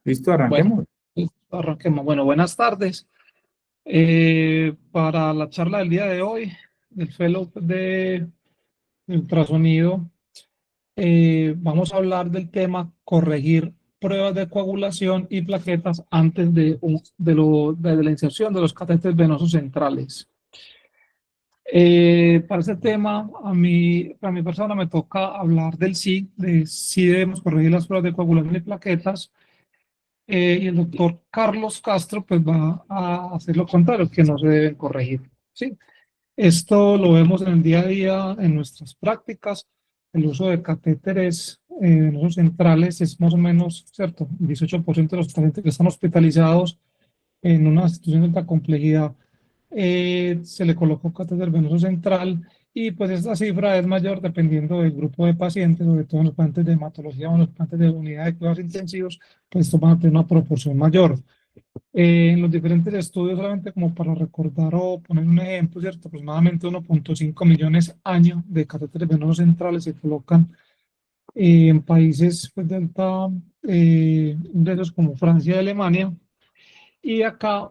Listo, Bueno, arranquemos. arranquemos. Bueno, buenas tardes. Para la charla del día de hoy, del Fellow de ultrasonido, vamos a hablar del tema corregir pruebas de coagulación y plaquetas antes de la inserción de los catéteres venosos centrales. Para ese tema, para mi persona me toca hablar de si debemos corregir las pruebas de coagulación y plaquetas. Y el doctor Carlos Castro pues va a hacer lo contrario, que no se deben corregir. ¿Sí? Esto lo vemos en el día a día en nuestras prácticas. El uso de catéteres venosos centrales es más o menos, ¿cierto? El 18% de los pacientes que están hospitalizados en una situación de alta complejidad se le colocó catéter venoso central y pues esta cifra es mayor dependiendo del grupo de pacientes, sobre todo en los pacientes de hematología o en los pacientes de unidad de cuidados intensivos, pues esto va a tener una proporción mayor. En los diferentes estudios, solamente como para recordar o poner un ejemplo, ¿cierto? Aproximadamente 1.5 millones año de catéteres venosos centrales se colocan en países pues, de alta ingresos como Francia y Alemania. Y acá,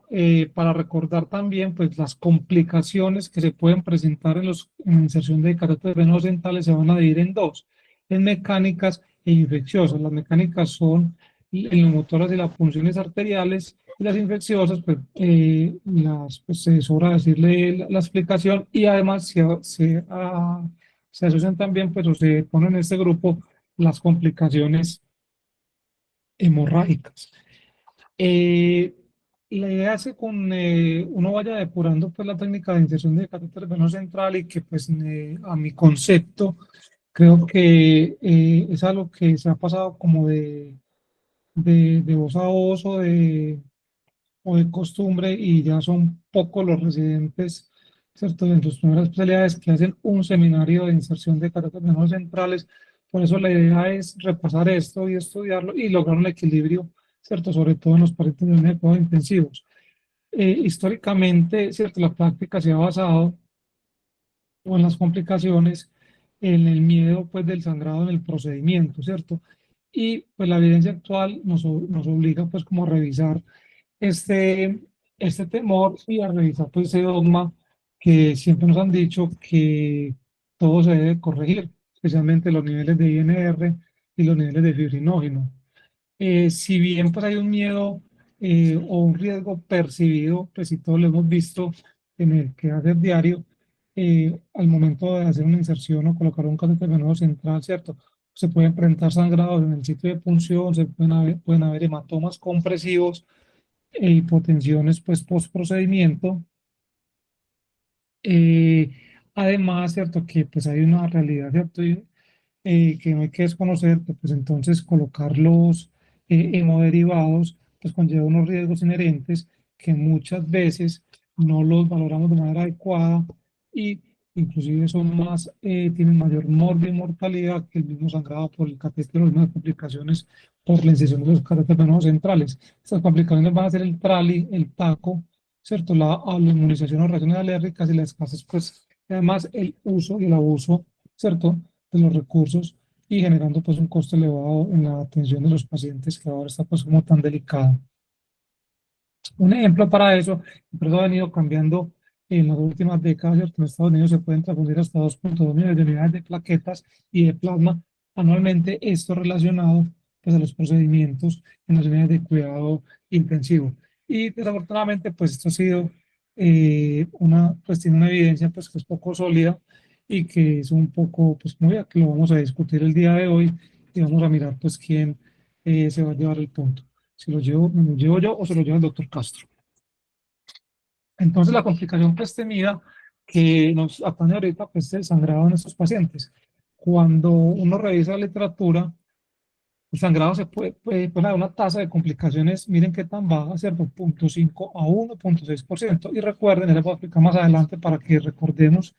para recordar también, pues las complicaciones que se pueden presentar en la inserción de catéteres venosos centrales se van a dividir en dos, en mecánicas e infecciosas. Las mecánicas son neumotoras y las punciones arteriales, y las infecciosas, pues se sobra decirle la explicación, y además se asocian también, pues, o se ponen en este grupo las complicaciones hemorrágicas. Eh, la idea es que uno vaya depurando pues, la técnica de inserción de catéter venoso central y que pues a mi concepto creo que es algo que se ha pasado como de voz a voz o de costumbre y ya son pocos los residentes, ¿cierto? En sus primeras especialidades que hacen un seminario de inserción de catéter venoso centrales. Por eso la idea es repasar esto y estudiarlo y lograr un equilibrio, ¿cierto? Sobre todo en los pacientes de unidad de cuidados intensivos. Históricamente, ¿cierto? La práctica se ha basado o en las complicaciones, en el miedo pues del sangrado en el procedimiento, ¿cierto? Y pues la evidencia actual nos obliga pues como a revisar este, este temor y a revisar pues ese dogma que siempre nos han dicho que todo se debe corregir, especialmente los niveles de INR y los niveles de fibrinógeno. Si bien pues hay un miedo o un riesgo percibido, pues si todos lo hemos visto en el que hacer diario, al momento de hacer una inserción o colocar un catéter venoso central, ¿cierto? Se pueden presentar sangrados en el sitio de punción, pueden haber hematomas compresivos e hipotensiones pues post procedimiento. Eh, Además, ¿cierto? Que pues hay una realidad, ¿cierto? Que no hay que desconocer, que pues entonces colocar los hemoderivados pues conlleva unos riesgos inherentes que muchas veces no los valoramos de manera adecuada y inclusive son más, tienen mayor morbi y mortalidad que el mismo sangrado por el catéter o las mismas complicaciones por la incisión de los catéteres venosos centrales. Estas complicaciones van a ser el trali, el taco, ¿cierto? La inmunización o reacciones alérgicas y las escasez, pues, además el uso y el abuso, ¿cierto? De los recursos y generando pues un costo elevado en la atención de los pacientes que ahora está pues como tan delicado. Un ejemplo para eso, por eso ha venido cambiando en las últimas décadas, ¿cierto? En Estados Unidos se pueden transfundir hasta 2.2 millones de unidades de plaquetas y de plasma anualmente, esto relacionado pues a los procedimientos en las unidades de cuidado intensivo. Y desafortunadamente pues esto ha sido pues tiene una evidencia pues que es poco sólida y que es un poco pues como ya que lo vamos a discutir el día de hoy y vamos a mirar pues quién se va a llevar el punto. Si me lo llevo yo o se lo lleva el doctor Castro. Entonces, la complicación pues temida que nos atañe ahorita pues el sangrado en estos pacientes. Cuando uno revisa la literatura, el sangrado puede poner una tasa de complicaciones, miren qué tan baja, ¿cierto? 0.5 a 1.6%. Y recuerden, les voy a explicar más adelante para que recordemos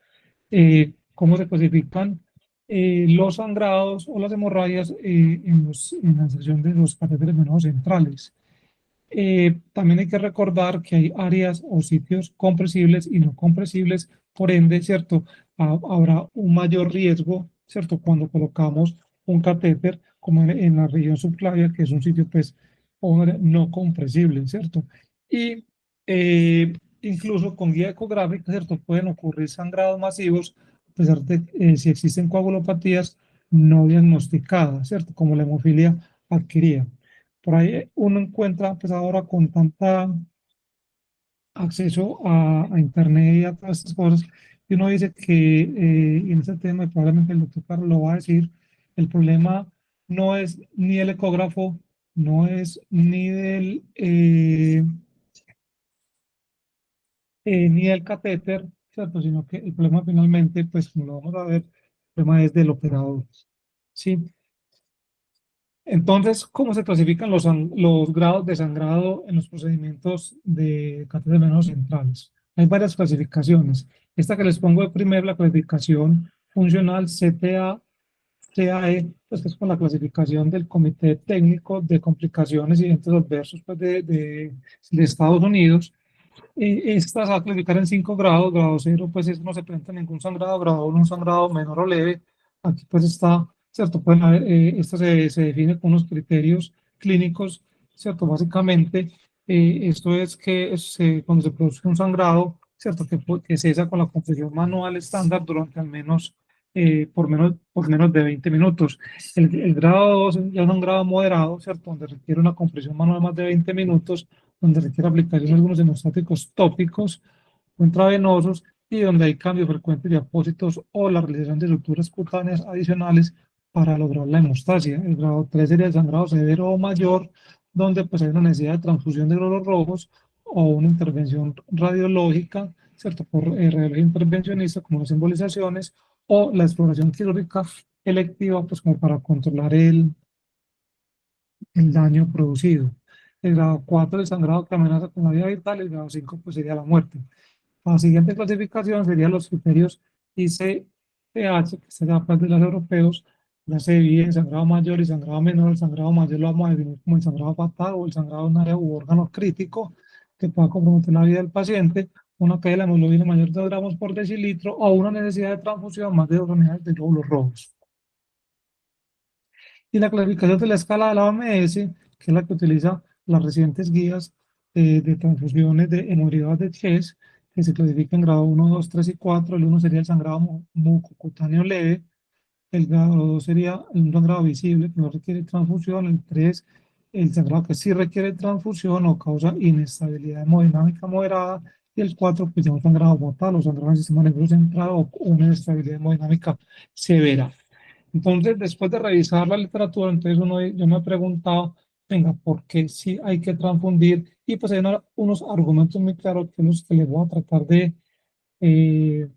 cómo se clasifican los sangrados o las hemorragias en la inserción de los catéteres venosos centrales. También hay que recordar que hay áreas o sitios compresibles y no compresibles, por ende, ¿cierto? Habrá un mayor riesgo, ¿cierto? Cuando colocamos un catéter, como en la región subclavia, que es un sitio, pues, o un área no compresible, ¿cierto? Y incluso con guía ecográfica, ¿cierto? Pueden ocurrir sangrados masivos, a pesar de si existen coagulopatías no diagnosticadas, ¿cierto? Como la hemofilia adquirida. Por ahí uno encuentra, pues ahora con tanta acceso a Internet y a todas estas cosas, y uno dice que en este tema, y probablemente el doctor Carlos lo va a decir, el problema no es ni el ecógrafo, no es ni ni del catéter, ¿cierto? Sino que el problema finalmente, pues como lo vamos a ver, el problema es del operador, ¿sí? Entonces, ¿cómo se clasifican los grados de sangrado en los procedimientos de catéteres venosos centrales? Hay varias clasificaciones. Esta que les pongo de primero, la clasificación funcional CTA, CAE, pues que es con la clasificación del Comité Técnico de Complicaciones y Eventos Adversos pues, de Estados Unidos. Esta se va a clasificar en 5 grados. Grado cero, pues es, no se presenta ningún sangrado. Grado 1, un sangrado menor o leve. Aquí pues está, ¿cierto? Pueden haber, esto se define con unos criterios clínicos, ¿cierto? Básicamente, esto es que cuando se produce un sangrado, ¿cierto? Que cesa con la compresión manual estándar durante al menos, por menos de 20 minutos. El grado 2 ya es un grado moderado, ¿cierto? Donde requiere una compresión manual más de 20 minutos, donde requiere aplicación de algunos hemostáticos tópicos o intravenosos y donde hay cambios frecuentes de apósitos o la realización de suturas cutáneas adicionales para lograr la hemostasia. El grado 3 sería el sangrado severo o mayor, donde pues hay una necesidad de transfusión de glóbulos rojos o una intervención radiológica, ¿cierto? Por radiología intervencionista como las embolizaciones o la exploración quirúrgica electiva, pues como para controlar el daño producido. El grado 4 el sangrado que amenaza con la vida vital, el grado 5 pues sería la muerte. La siguiente clasificación serían los criterios ICPH, que se llama de los europeos. Ya se divide en sangrado mayor y sangrado menor. El sangrado mayor lo vamos a definir como el sangrado fatal o el sangrado de un área u órgano crítico que pueda comprometer la vida del paciente, una caída de la hemoglobina mayor de 2 gramos por decilitro o una necesidad de transfusión más de 2 unidades de glóbulos rojos. Y la clasificación de la escala de la OMS, que es la que utiliza las recientes guías de transfusiones de hemoderivados de Hess, que se clasifican en grado 1, 2, 3 y 4. El 1 sería el sangrado mucocutáneo leve, el grado 2 sería un sangrado visible que no requiere transfusión, el 3 el sangrado que sí requiere transfusión o causa inestabilidad hemodinámica moderada, y el 4 pues ya un sangrado mortal o sangrado del sistema nervioso central o una inestabilidad hemodinámica severa. Entonces, después de revisar la literatura, entonces yo me he preguntado, venga, ¿por qué sí hay que transfundir? Y pues hay unos argumentos muy claros que los que les voy a tratar eh,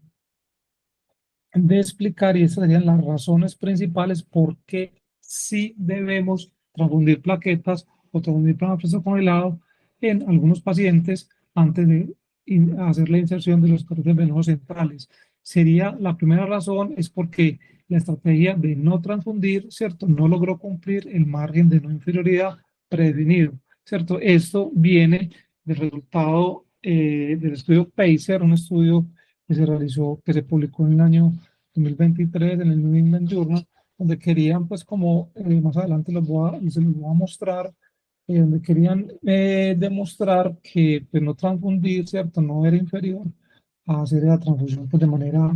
de explicar, y esas serían las razones principales por qué sí debemos transfundir plaquetas o transfundir plasma congelado en algunos pacientes antes de hacer la inserción de los catéteres venosos centrales. Sería la primera razón es porque la estrategia de no transfundir, ¿cierto? No logró cumplir el margen de no inferioridad predefinido, ¿cierto? Esto viene del resultado del estudio PACER, un estudio que se realizó, que se publicó en el año 2023 en el New England Journal, donde querían, pues como más adelante se los voy a mostrar, donde querían demostrar que pues, no transfundir, ¿cierto? No era inferior a hacer la transfusión pues, de manera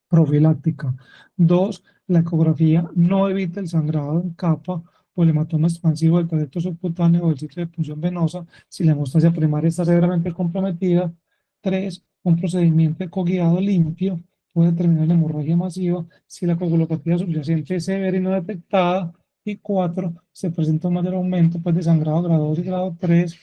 profiláctica. Dos, la ecografía no evita el sangrado en capa o el hematoma expansivo del trayecto subcutáneo o del sitio de punción venosa si la hemostasia primaria está severamente comprometida. Tres, un procedimiento ecoguiado limpio puede determinar la hemorragia masiva si la coagulopatía subyacente es severa y no detectada. Y cuatro, se presenta un mayor aumento pues, de sangrado grado 2 y grado 3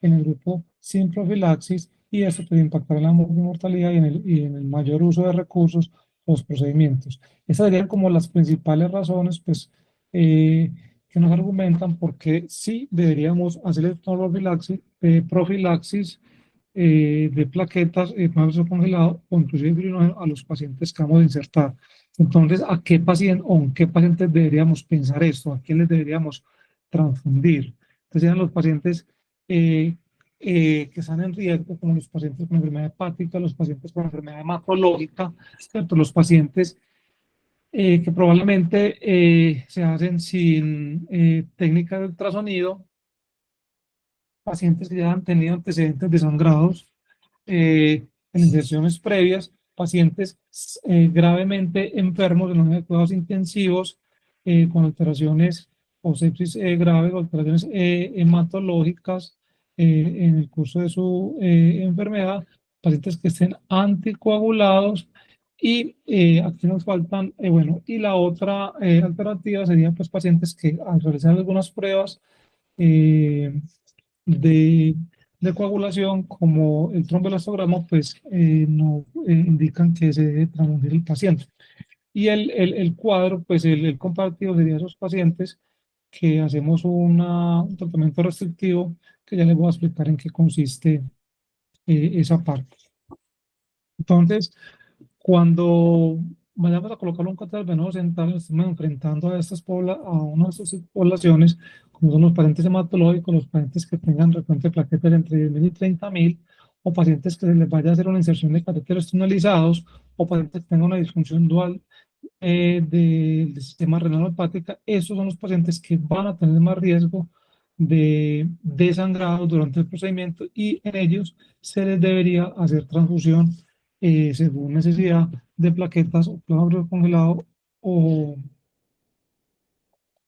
en el grupo sin profilaxis, y eso puede impactar en la mortalidad y en el mayor uso de recursos los procedimientos. Esas serían como las principales razones, pues, que nos argumentan por qué sí deberíamos hacer profilaxis, profilaxis de plaquetas, plasma congelado o inclusive fibrinógeno a los pacientes que vamos a insertar. Entonces, ¿a qué paciente o en qué pacientes deberíamos pensar esto? ¿A quién les deberíamos transfundir? Entonces, eran los pacientes eh, que están en riesgo, como los pacientes con enfermedad hepática, los pacientes con enfermedad hematológica, ¿cierto? Los pacientes que probablemente se hacen sin técnica de ultrasonido, pacientes que ya han tenido antecedentes de sangrados en inserciones previas, pacientes gravemente enfermos en unidad de cuidados intensivos con alteraciones o sepsis grave o alteraciones hematológicas en el curso de su enfermedad, pacientes que estén anticoagulados y aquí nos faltan, bueno, y la otra alternativa sería pues pacientes que al realizar algunas pruebas eh, de, de coagulación, como el tromboelastograma, pues no indican que se debe transfundir el paciente. Y el cuadro, pues el comparativo sería esos pacientes que hacemos un tratamiento restrictivo, que ya les voy a explicar en qué consiste esa parte. Entonces, cuando vayamos a colocar un catéter venoso central, nos estamos enfrentando a a una de estas poblaciones, como son los pacientes hematológicos, los pacientes que tengan frecuente plaquetas entre 10.000 y 30.000, o pacientes que se les vaya a hacer una inserción de catéteres tunelizados, o pacientes que tengan una disfunción dual del sistema renal hepática. Esos son los pacientes que van a tener más riesgo de sangrado durante el procedimiento y en ellos se les debería hacer transfusión según necesidad de plaquetas o plasma congelado o,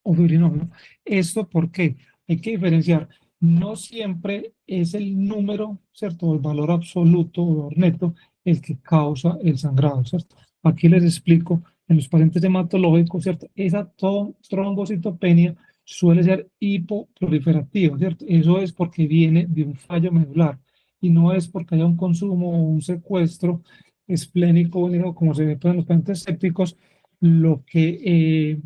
o fibrinógeno. ¿Esto por qué? Hay que diferenciar. No siempre es el número, ¿cierto? El valor absoluto o valor neto el que causa el sangrado, ¿cierto? Aquí les explico, en los pacientes hematológicos, ¿cierto? Esa trombocitopenia suele ser hipoproliferativa, ¿cierto? Eso es porque viene de un fallo medular y no es porque haya un consumo o un secuestro esplénico, como se ve pues, en los pacientes sépticos, lo que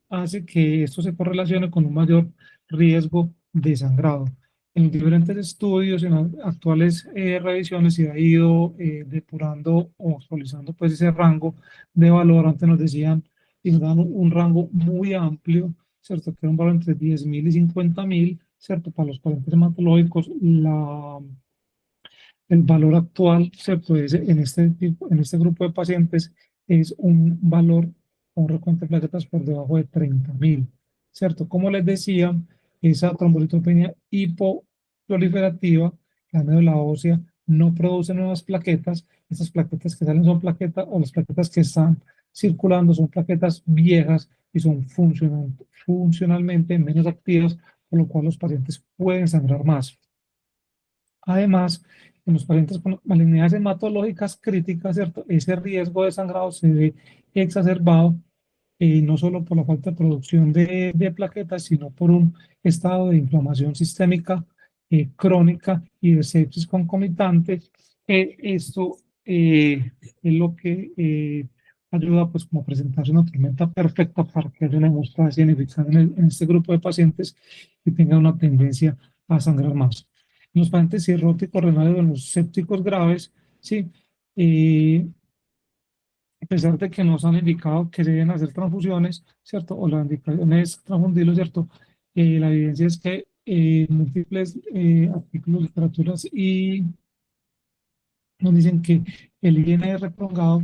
hace que esto se correlacione con un mayor riesgo de sangrado. En diferentes estudios, en las actuales revisiones, se ha ido depurando o actualizando pues ese rango de valor. Antes nos decían y nos dan un rango muy amplio, ¿cierto? Que era un valor entre 10.000 y 50.000, ¿cierto? Para los pacientes hematológicos, el valor actual, ¿cierto? En este grupo de pacientes es un valor, un recuento de plaquetas por debajo de 30.000, ¿cierto? Como les decía, esa trombocitopenia hipoproliferativa, la médula ósea, no produce nuevas plaquetas. Estas plaquetas que salen son plaquetas, o las plaquetas que están circulando son plaquetas viejas y son funcionalmente menos activas, por lo cual los pacientes pueden sangrar más. Además, en los pacientes con malignidades hematológicas críticas, ¿cierto? Ese riesgo de sangrado se ve exacerbado no solo por la falta de producción de plaquetas, sino por un estado de inflamación sistémica crónica y de sepsis concomitante. Esto es lo que ayuda pues como a presentarse una tormenta perfecta para que haya una hemostasia ineficaz en este grupo de pacientes y tengan una tendencia a sangrar más. En los pacientes cirróticos renales o en los sépticos graves, sí, a pesar de que nos han indicado que se deben hacer transfusiones, ¿cierto? O la indicación es transfundirlo, ¿cierto? La evidencia es que múltiples artículos, literaturas y nos dicen que el INR prolongado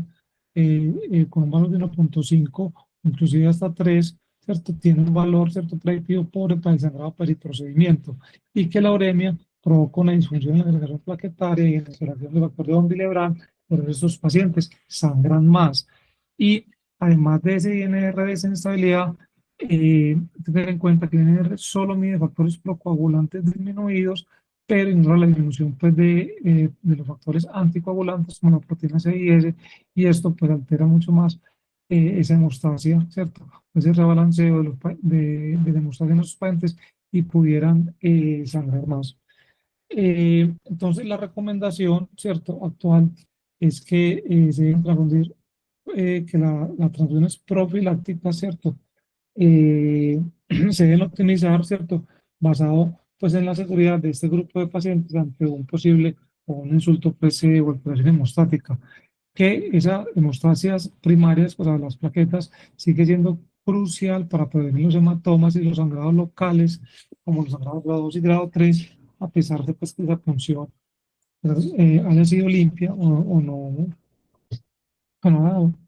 con un valor de 1.5, inclusive hasta 3, ¿cierto? Tiene un valor, ¿cierto? Predictivo pobre para el sangrado periprocedimiento y que la uremia provoca una disfunción en la agregación plaquetaria y en la alteración del factor de von Willebrand, por eso estos pacientes sangran más. Y además de ese INR de sensibilidad, tener en cuenta que el INR solo mide factores procoagulantes disminuidos pero ignora la disminución pues, de los factores anticoagulantes como la proteína C y S, y esto pues altera mucho más esa hemostasia, ¿cierto? Ese rebalanceo de la hemostasia en los pacientes y pudieran sangrar más. Entonces la recomendación, ¿cierto? Actual es que se deben transfundir, que la transfusión es profiláctica, ¿cierto? eh, se deben optimizar, ¿cierto? Basado pues en la seguridad de este grupo de pacientes ante un posible o un insulto pues, o alteración hemostática, que esas hemostasias primarias, o sea, las plaquetas, sigue siendo crucial para prevenir los hematomas y los sangrados locales, como los sangrados grado 2 y grado 3, a pesar de pues, que esa punción haya sido limpia o no,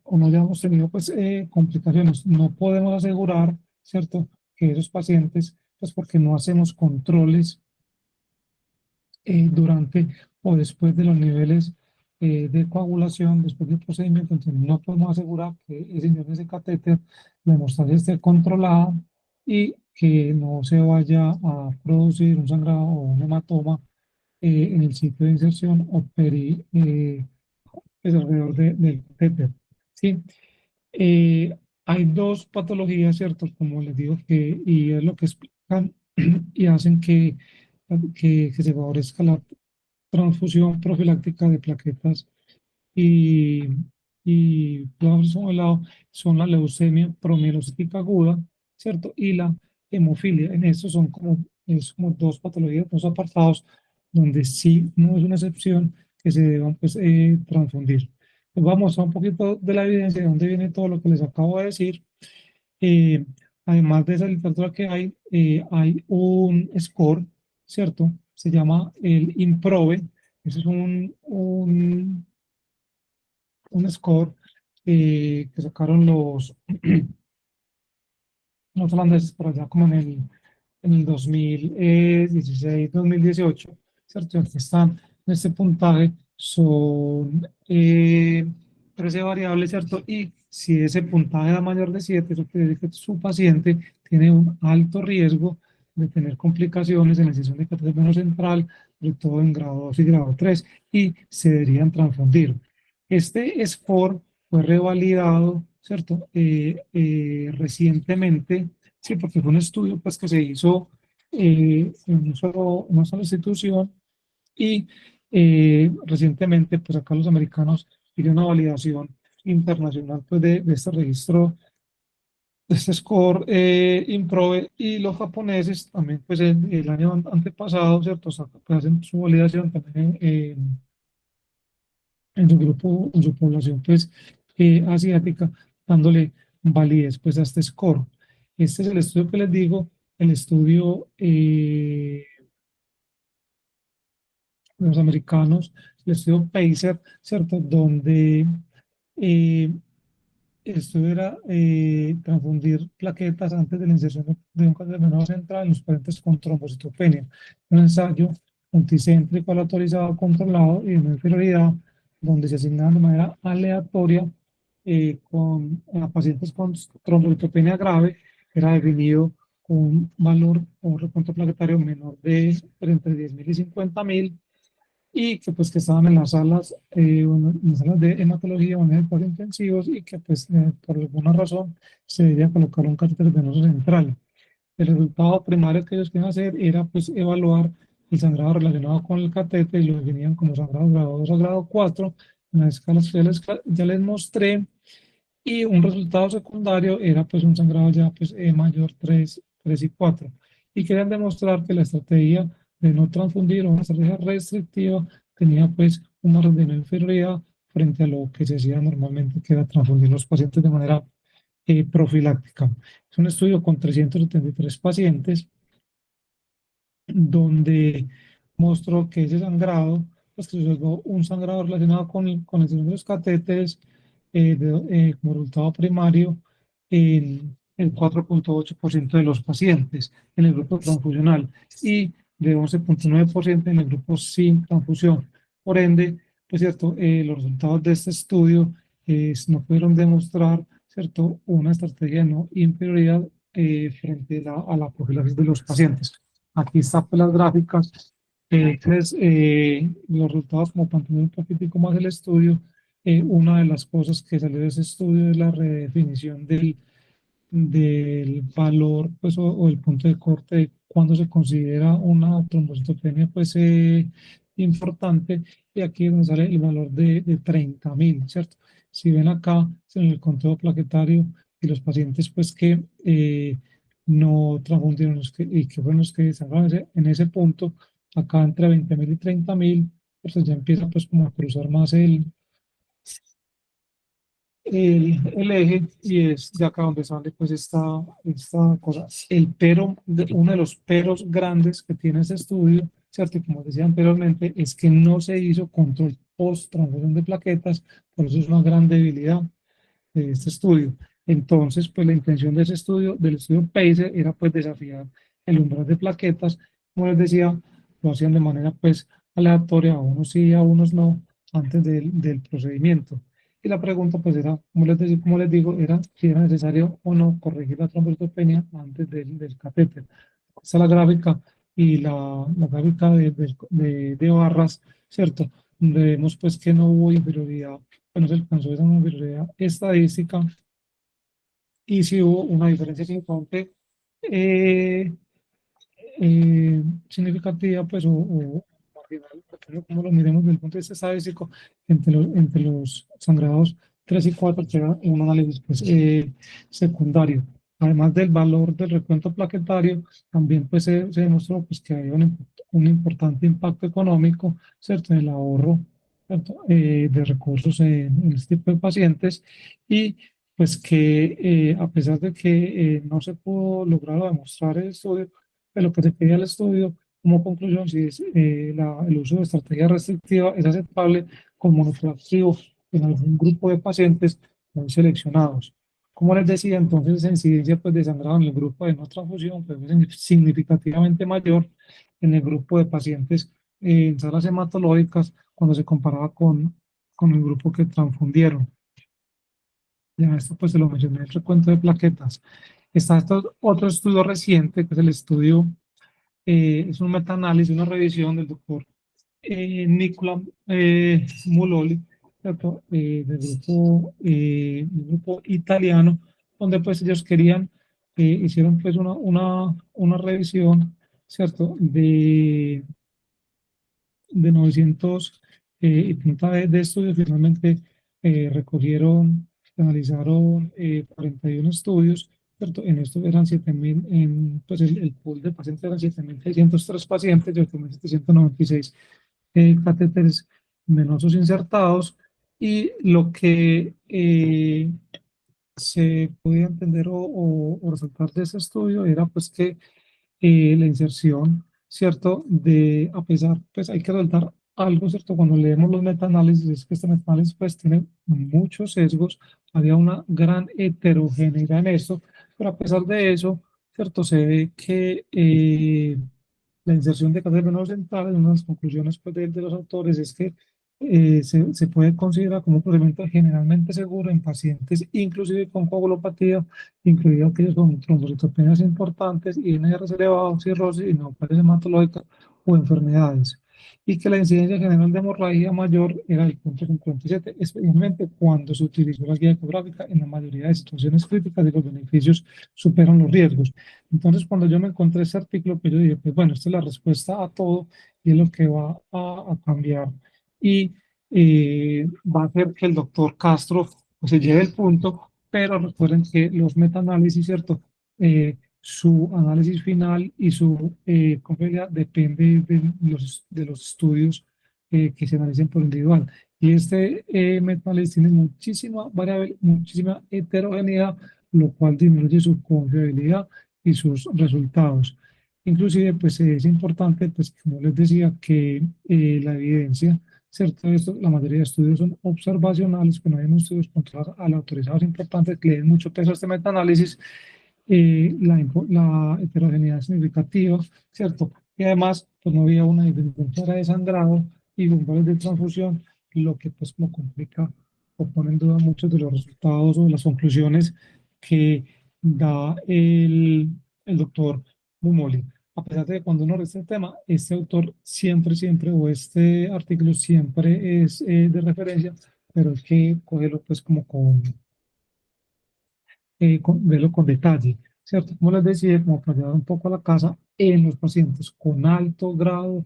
o no hayamos tenido pues complicaciones. No podemos asegurar, ¿cierto?, que esos pacientes, pues porque no hacemos controles durante o después de los niveles de coagulación, después del procedimiento, entonces no podemos asegurar que ese catéter, la hemostasia esté controlada y que no se vaya a producir un sangrado o un hematoma en el sitio de inserción o pues alrededor del catéter. ¿Sí? Hay dos patologías, ¿cierto? Como les digo, y es lo que explican y hacen que se favorezca la transfusión profiláctica de plaquetas y, y plasma lado son la leucemia promielocítica aguda, ¿cierto? Y la hemofilia. En estos es como dos patologías, dos apartados, donde sí no es una excepción que se deban pues, transfundir. Pues vamos a un poquito de la evidencia de dónde viene todo lo que les acabo de decir. Eh, Además de esa literatura que hay un score, ¿cierto? Se llama el IMPROVE. Ese es un score que sacaron los holandeses por allá como en el 2016, 2018, ¿cierto? Aquí están en este puntaje, son 13 variables, ¿cierto? Y si ese puntaje da mayor de 7, eso quiere decir que su paciente tiene un alto riesgo de tener complicaciones en la incisión de catéter veno central, sobre todo en grado 2 y grado 3, y se deberían transfundir. Este score fue revalidado, ¿cierto? Recientemente, sí, porque fue un estudio pues, que se hizo en una sola institución y recientemente, pues acá los americanos pidieron una validación internacional pues, de este registro, de este score IMPROVE, y los japoneses también, pues el año antepasado, ¿cierto? Pues, hacen su validación también en su grupo, en su población pues, asiática, dándole validez pues, a este score. Este es el estudio que les digo, el estudio de los americanos, el estudio PACER, ¿cierto? Donde eh, el estudio era transfundir plaquetas antes de la inserción de un cateterismo central en los pacientes con trombocitopenia. Un ensayo multicéntrico aleatorizado controlado y de no inferioridad, donde se asignaban de manera aleatoria a pacientes con trombocitopenia grave, era definido con un valor o un recuento plaquetario menor de entre 10.000 y 50.000 y que pues que estaban en las salas, en las salas de hematología o en cuidados intensivos y que pues por alguna razón se debía colocar un catéter venoso central. El resultado primario que ellos querían hacer era pues evaluar el sangrado relacionado con el catéter y lo definían como sangrado grado 2 a grado 4 en las escalas que ya les mostré, y un resultado secundario era pues un sangrado ya pues mayor 3 y 4. Y querían demostrar que la estrategia de no transfundir o una estrategia restrictiva tenía pues un margen de no inferioridad frente a lo que se hacía normalmente, que era transfundir los pacientes de manera profiláctica. Es un estudio con 373 pacientes donde mostró que ese sangrado, pues que se observó un sangrado relacionado con el de los catéteres como resultado primario en el 4,8% de los pacientes en el grupo transfusional y de 11,9% en el grupo sin transfusión. Por ende, pues cierto, los resultados de este estudio no pudieron demostrar, cierto, una estrategia de no inferioridad frente a la profilaxis de los pacientes. Aquí están pues, las gráficas, los resultados como para entender un poquitico más el estudio. Una de las cosas que salió de ese estudio es la redefinición del valor pues, o el punto de corte de cuando se considera una trombocitopenia pues, importante, y aquí es donde sale el valor de 30.000, ¿cierto? Si ven acá en el conteo plaquetario y los pacientes pues, que no transfundieron y que fueron los que estaban en ese punto, acá entre 20.000 y 30.000, pues ya empieza pues como a cruzar más el eje, y es de acá donde sale pues esta cosa. Uno de los peros grandes que tiene este estudio, ¿cierto? Y como decía anteriormente, es que no se hizo control post transfusión de plaquetas, por eso es una gran debilidad. de este estudio. Entonces, pues la intención de ese estudio, del estudio PACE, era pues desafiar el umbral de plaquetas. Como les decía, lo hacían de manera pues aleatoria, a unos sí, a unos no, antes del procedimiento. Y la pregunta pues era, como les digo, era si era necesario o no corregir la trombocitopenia antes del catéter. Esta es la gráfica y la gráfica de barras, ¿cierto? Donde vemos pues que no hubo inferioridad, que no se alcanzó esa inferioridad estadística y si hubo una diferencia significante eh, significativa, pues, o marginal, depende de cómo lo miremos desde el punto de vista estadístico, entre los sangrados 3 y 4, que era un análisis pues, secundario. Además del valor del recuento plaquetario, también pues, se demostró pues, que había un importante impacto económico, ¿cierto?, en el ahorro, ¿cierto?, de recursos en este tipo de pacientes y pues que a pesar de que no se pudo lograr o demostrar el estudio, de lo que se pedía el estudio, como conclusión, si es, el uso de estrategia restrictiva es aceptable como monotractivo en algún grupo de pacientes muy seleccionados. Como les decía, entonces la incidencia pues, de sangrado en el grupo de no transfusión pues, es significativamente mayor en el grupo de pacientes en salas hematológicas cuando se comparaba con el grupo que transfundieron. Ya esto pues se lo mencioné en el recuento de plaquetas. Está otro estudio reciente, que es el estudio es un metaanálisis, una revisión del doctor Nicola Muloli, ¿cierto? Del grupo italiano, donde pues ellos querían, hicieron pues una revisión, ¿cierto? De 900 y punta de estudios, finalmente recogieron, analizaron 41 estudios, ¿cierto? En esto eran 7.000, pues el pool de pacientes eran 7.603 pacientes, de 8.796 catéteres venosos insertados, y lo que se podía entender o resaltar de ese estudio era pues que la inserción, ¿cierto? A pesar, pues hay que resaltar algo, ¿cierto? Cuando leemos los metaanálisis, es que este metaanálisis pues tiene muchos sesgos, había una gran heterogeneidad en esto, pero a pesar de eso, ¿cierto? Se ve que la inserción de cáncer venoso central, una de las conclusiones pues, de los autores es que se puede considerar como un procedimiento generalmente seguro en pacientes, inclusive con coagulopatía, incluido aquellos con trombocitopenias importantes, INRs elevados, cirrosis y neoplasias hematológicas o enfermedades, y que la incidencia general de hemorragia mayor era el 0.57, especialmente cuando se utilizó la guía ecográfica en la mayoría de situaciones críticas y los beneficios superan los riesgos. Entonces, cuando yo me encontré este artículo, pues yo dije, pues bueno, esta es la respuesta a todo y es lo que va a cambiar y va a hacer que el doctor Castro pues, se lleve el punto, pero recuerden que los metaanálisis, ¿cierto? Su análisis final y su confiabilidad depende de los estudios que se analicen por individual. Y este metaanálisis tiene muchísima variable, muchísima heterogeneidad, lo cual disminuye su confiabilidad y sus resultados. Inclusive, pues es importante, pues como les decía, que la evidencia, ¿cierto? Esto, la mayoría de estudios son observacionales, que no hay unos estudios controlados autorizados importantes que le den mucho peso a este metaanálisis, la heterogeneidad significativa, ¿cierto? Y además, pues no había una definición clara de sangrado y umbrales de transfusión, lo que pues como complica o pone en duda muchos de los resultados o de las conclusiones que da el doctor Mumoli. A pesar de que cuando uno revisa el tema, este autor siempre, o este artículo siempre es de referencia, pero hay que cogerlo pues como verlo con detalle, ¿cierto? Como les decía, como para llevar un poco a la casa, en los pacientes con alto grado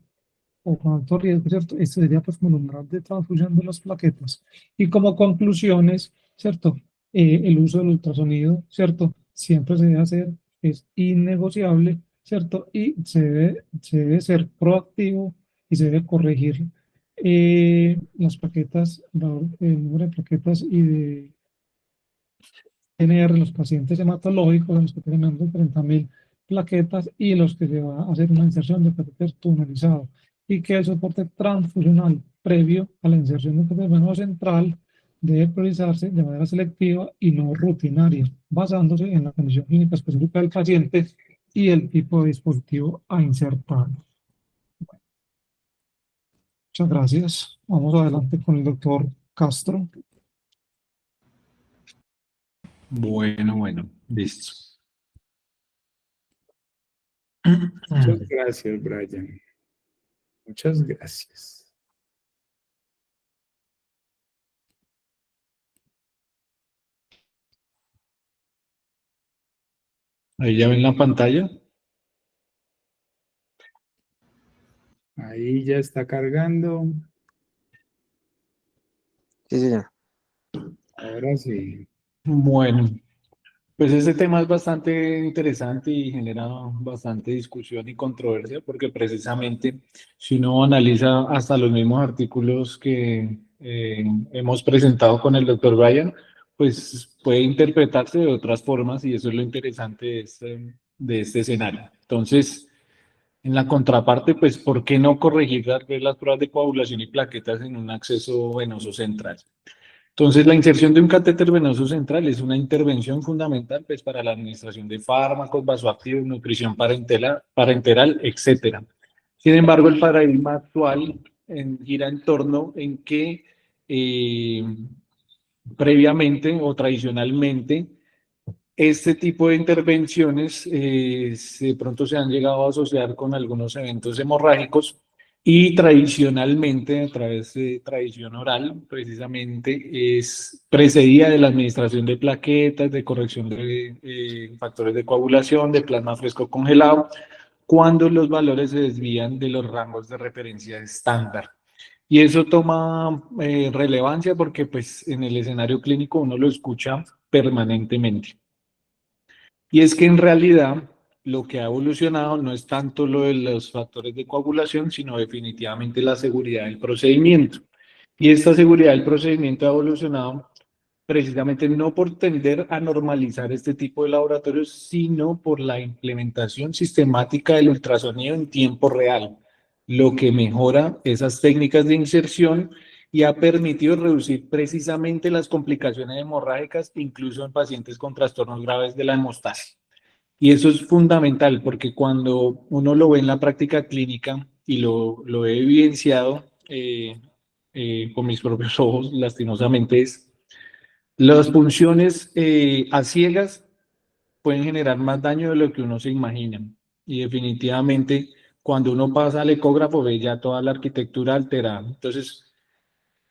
o con alto riesgo, ¿cierto? Este sería pues como el umbral de transfusión de las plaquetas. Y como conclusiones, ¿cierto? El uso del ultrasonido, ¿cierto? Siempre se debe hacer, es innegociable, ¿cierto? Y se debe ser proactivo y se debe corregir las plaquetas, el número de plaquetas y de tener los pacientes hematológicos, los que tienen menos de 30.000 plaquetas y los que se va a hacer una inserción de catéter tunelizado y que el soporte transfusional previo a la inserción de catéter venoso central, debe priorizarse de manera selectiva y no rutinaria, basándose en la condición clínica específica del paciente y el tipo de dispositivo a insertar. Muchas gracias. Vamos adelante con el doctor Castro. Bueno, listo. Muchas gracias, Brian. Muchas gracias. Ahí ya ven la pantalla. Ahí ya está cargando. Sí, señor. Ahora sí. Bueno, pues este tema es bastante interesante y genera bastante discusión y controversia porque precisamente si uno analiza hasta los mismos artículos que hemos presentado con el doctor Bryan, pues puede interpretarse de otras formas y eso es lo interesante de este escenario. Entonces, en la contraparte, pues, ¿por qué no corregir las pruebas de coagulación y plaquetas en un acceso venoso central? Entonces, la inserción de un catéter venoso central es una intervención fundamental pues, para la administración de fármacos, vasoactivos, nutrición parenteral, etcétera. Sin embargo, el paradigma actual gira en torno en que previamente o tradicionalmente este tipo de intervenciones de pronto se han llegado a asociar con algunos eventos hemorrágicos y tradicionalmente, a través de tradición oral, precisamente es precedida de la administración de plaquetas, de corrección de factores de coagulación, de plasma fresco congelado, cuando los valores se desvían de los rangos de referencia estándar. Y eso toma relevancia porque pues, en el escenario clínico uno lo escucha permanentemente. Y es que en realidad lo que ha evolucionado no es tanto lo de los factores de coagulación, sino definitivamente la seguridad del procedimiento. Y esta seguridad del procedimiento ha evolucionado precisamente no por tender a normalizar este tipo de laboratorios, sino por la implementación sistemática del ultrasonido en tiempo real, lo que mejora esas técnicas de inserción y ha permitido reducir precisamente las complicaciones hemorrágicas, incluso en pacientes con trastornos graves de la hemostasia. Y eso es fundamental porque cuando uno lo ve en la práctica clínica y lo he evidenciado con mis propios ojos, lastimosamente, es las punciones a ciegas pueden generar más daño de lo que uno se imagina. Y definitivamente, cuando uno pasa al ecógrafo, ve ya toda la arquitectura alterada. Entonces,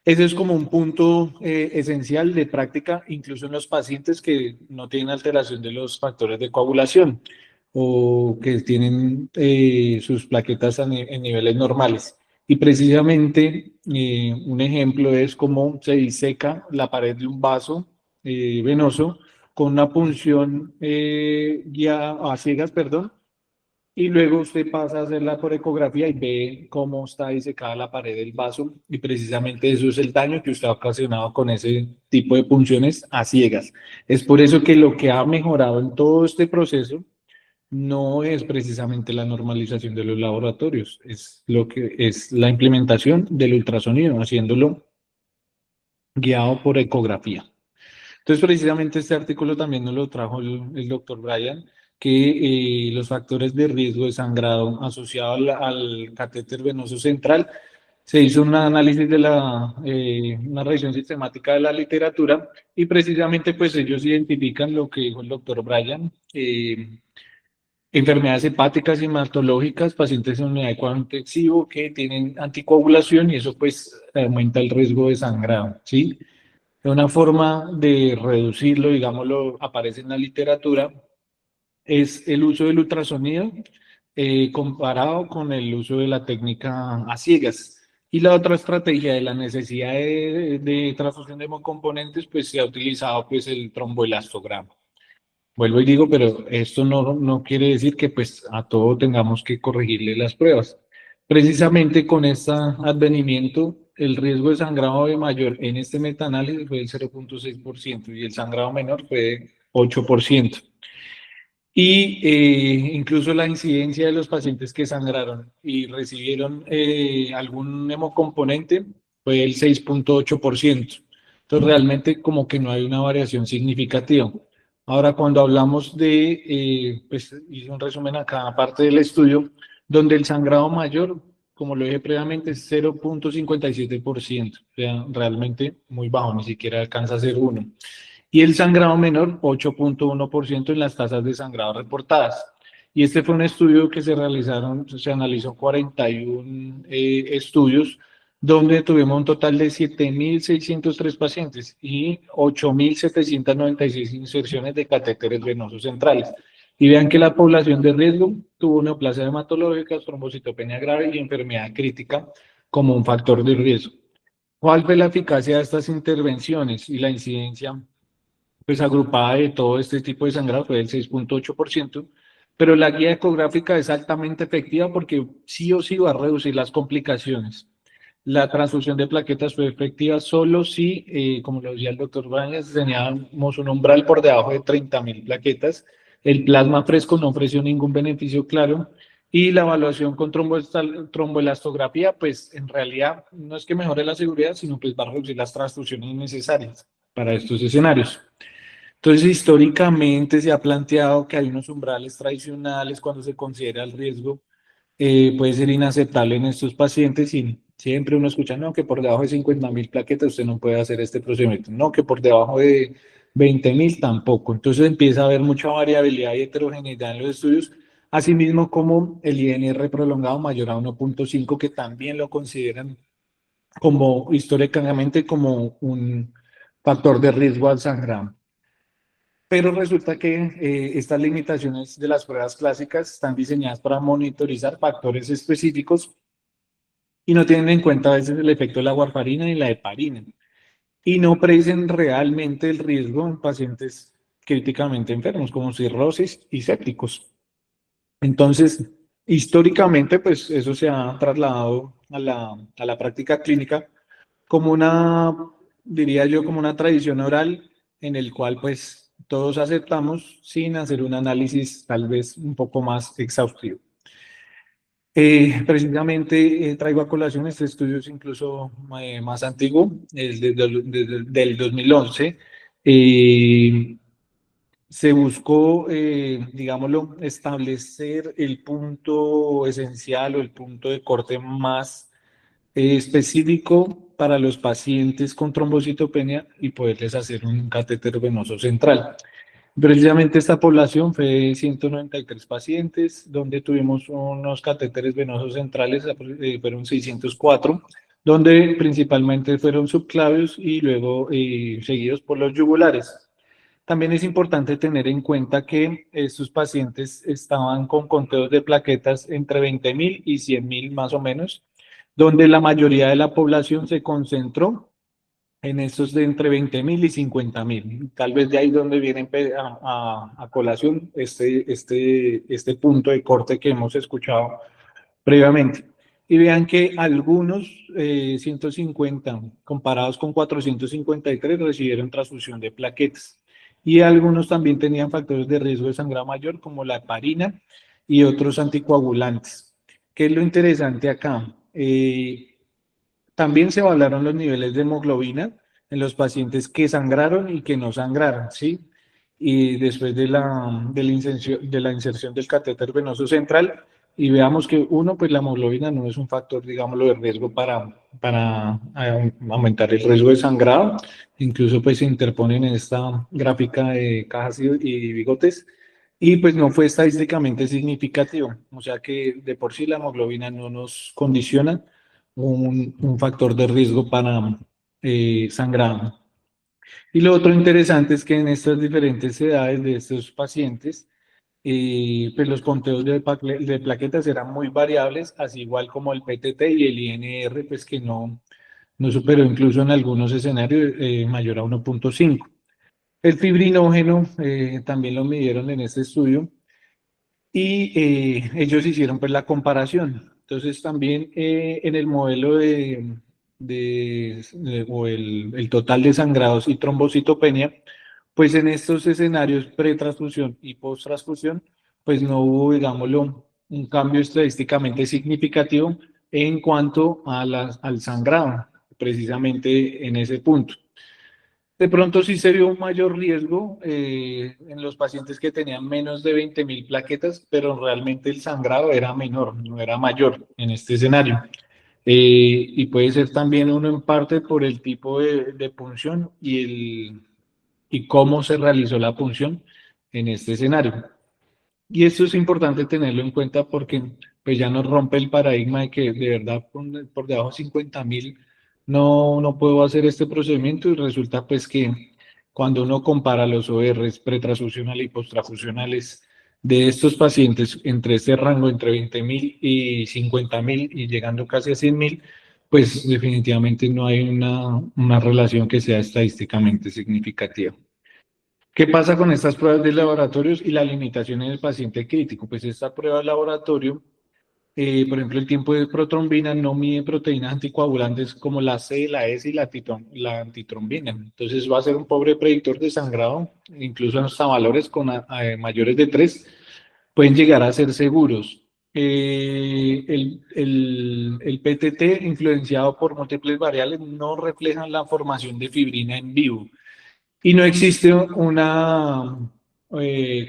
ese es como un punto esencial de práctica, incluso en los pacientes que no tienen alteración de los factores de coagulación o que tienen sus plaquetas en niveles normales. Y precisamente un ejemplo es cómo se diseca la pared de un vaso venoso con una punción guía a ciegas, perdón, y luego usted pasa a hacerla por ecografía y ve cómo está disecada la pared del vaso y precisamente eso es el daño que usted ha ocasionado con ese tipo de punciones a ciegas. Es por eso que lo que ha mejorado en todo este proceso no es precisamente la normalización de los laboratorios, es lo que es la implementación del ultrasonido, haciéndolo guiado por ecografía. Entonces, precisamente este artículo también nos lo trajo el doctor Bryan, que los factores de riesgo de sangrado asociado al catéter venoso central, se hizo un análisis de una revisión sistemática de la literatura y precisamente pues ellos identifican lo que dijo el doctor Bryan, enfermedades hepáticas y hematológicas, pacientes en unidad de cuidado intensivo que tienen anticoagulación y eso pues aumenta el riesgo de sangrado, ¿sí? Una forma de reducirlo, digámoslo, aparece en la literatura, es el uso del ultrasonido comparado con el uso de la técnica a ciegas. Y la otra estrategia de la necesidad de transfusión de hemocomponentes, pues se ha utilizado pues el tromboelastograma. Vuelvo y digo, pero esto no quiere decir que pues a todo tengamos que corregirle las pruebas. Precisamente con este advenimiento, el riesgo de sangrado de mayor en este metaanálisis fue del 0,6% y el sangrado menor fue de 8%. Y incluso la incidencia de los pacientes que sangraron y recibieron algún hemocomponente fue el 6,8%. Entonces, realmente como que no hay una variación significativa. Ahora, cuando hablamos de, pues hice un resumen acá, aparte del estudio, donde el sangrado mayor, como lo dije previamente, es 0,57%, o sea, realmente muy bajo, ni siquiera alcanza a ser 1. Y el sangrado menor, 8,1% en las tasas de sangrado reportadas. Y este fue un estudio que se analizó 41 estudios, donde tuvimos un total de 7.603 pacientes y 8.796 inserciones de catéteres venosos centrales. Y vean que la población de riesgo tuvo neoplasia hematológica, trombocitopenia grave y enfermedad crítica como un factor de riesgo. ¿Cuál fue la eficacia de estas intervenciones y la incidencia pues agrupada de todo este tipo de sangrado fue del 6,8%, pero la guía ecográfica es altamente efectiva porque sí o sí va a reducir las complicaciones. La transfusión de plaquetas fue efectiva solo si, como lo decía el doctor Báñez, teníamos un umbral por debajo de 30.000 plaquetas. El plasma fresco no ofreció ningún beneficio claro y la evaluación con tromboelastografía, pues en realidad no es que mejore la seguridad, sino pues va a reducir las transfusiones necesarias para estos escenarios. Entonces, históricamente se ha planteado que hay unos umbrales tradicionales cuando se considera el riesgo puede ser inaceptable en estos pacientes y siempre uno escucha, no, que por debajo de 50.000 plaquetas usted no puede hacer este procedimiento, no, que por debajo de 20.000 tampoco. Entonces empieza a haber mucha variabilidad y heterogeneidad en los estudios, asimismo como el INR prolongado mayor a 1,5, que también lo consideran como históricamente como un factor de riesgo al sangrado. Pero resulta que estas limitaciones de las pruebas clásicas están diseñadas para monitorizar factores específicos y no tienen en cuenta a veces el efecto de la warfarina y la heparina y no predicen realmente el riesgo en pacientes críticamente enfermos como cirrosis y sépticos. Entonces, históricamente, pues eso se ha trasladado a la práctica clínica como una, diría yo, como una tradición oral en el cual pues todos aceptamos sin hacer un análisis tal vez un poco más exhaustivo. Precisamente traigo a colación este estudio es incluso más antiguo, es del 2011. Se buscó, digámoslo, establecer el punto esencial o el punto de corte más específico para los pacientes con trombocitopenia y poderles hacer un catéter venoso central. Precisamente esta población fue de 193 pacientes, donde tuvimos unos catéteres venosos centrales, fueron 604, donde principalmente fueron subclavios y luego seguidos por los yugulares. También es importante tener en cuenta que estos pacientes estaban con conteos de plaquetas entre 20.000 y 100.000 más o menos, donde la mayoría de la población se concentró en estos de entre 20.000 y 50.000. Tal vez de ahí donde viene a colación este punto de corte que hemos escuchado previamente. Y vean que algunos 150 comparados con 453 recibieron transfusión de plaquetas. Y algunos también tenían factores de riesgo de sangrado mayor como la heparina y otros anticoagulantes. ¿Qué es lo interesante acá? También se evaluaron los niveles de hemoglobina en los pacientes que sangraron y que no sangraron, ¿sí? Y después de la inserción del catéter venoso central, y veamos que uno, pues la hemoglobina no es un factor, digámoslo, de riesgo para aumentar el riesgo de sangrado. Incluso pues se interponen en esta gráfica de cajas y bigotes, y pues no fue estadísticamente significativo. O sea que de por sí la hemoglobina no nos condiciona un factor de riesgo para sangrado. Y lo otro interesante es que en estas diferentes edades de estos pacientes, pues los conteos de plaquetas eran muy variables, así igual como el PTT y el INR, pues que no superó incluso en algunos escenarios mayor a 1,5. El fibrinógeno también lo midieron en este estudio y ellos hicieron pues la comparación. Entonces también en el modelo o el total de sangrados y trombocitopenia, pues en estos escenarios pre-transfusión y post-transfusión, pues no hubo, digámoslo, un cambio estadísticamente significativo en cuanto a al sangrado, precisamente en ese punto. De pronto sí se vio un mayor riesgo en los pacientes que tenían menos de 20.000 plaquetas, pero realmente el sangrado era menor, no era mayor en este escenario. Y puede ser también uno en parte por el tipo de punción y cómo se realizó la punción en este escenario. Y esto es importante tenerlo en cuenta porque pues ya nos rompe el paradigma de que de verdad por debajo de 50.000 no puedo hacer este procedimiento y resulta pues que cuando uno compara los ORs pretransfusionales y posttransfusionales de estos pacientes entre ese rango entre 20.000 y 50.000 y llegando casi a 100.000, pues definitivamente no hay una relación que sea estadísticamente significativa. ¿Qué pasa con estas pruebas de laboratorios y la limitación en el paciente crítico? Pues esta prueba de laboratorio, por ejemplo, el tiempo de protrombina no mide proteínas anticoagulantes como la C, la S y la antitrombina. Entonces va a ser un pobre predictor de sangrado, incluso hasta valores con mayores de 3 pueden llegar a ser seguros. El PTT, influenciado por múltiples variables, no reflejan la formación de fibrina en vivo. Y no existe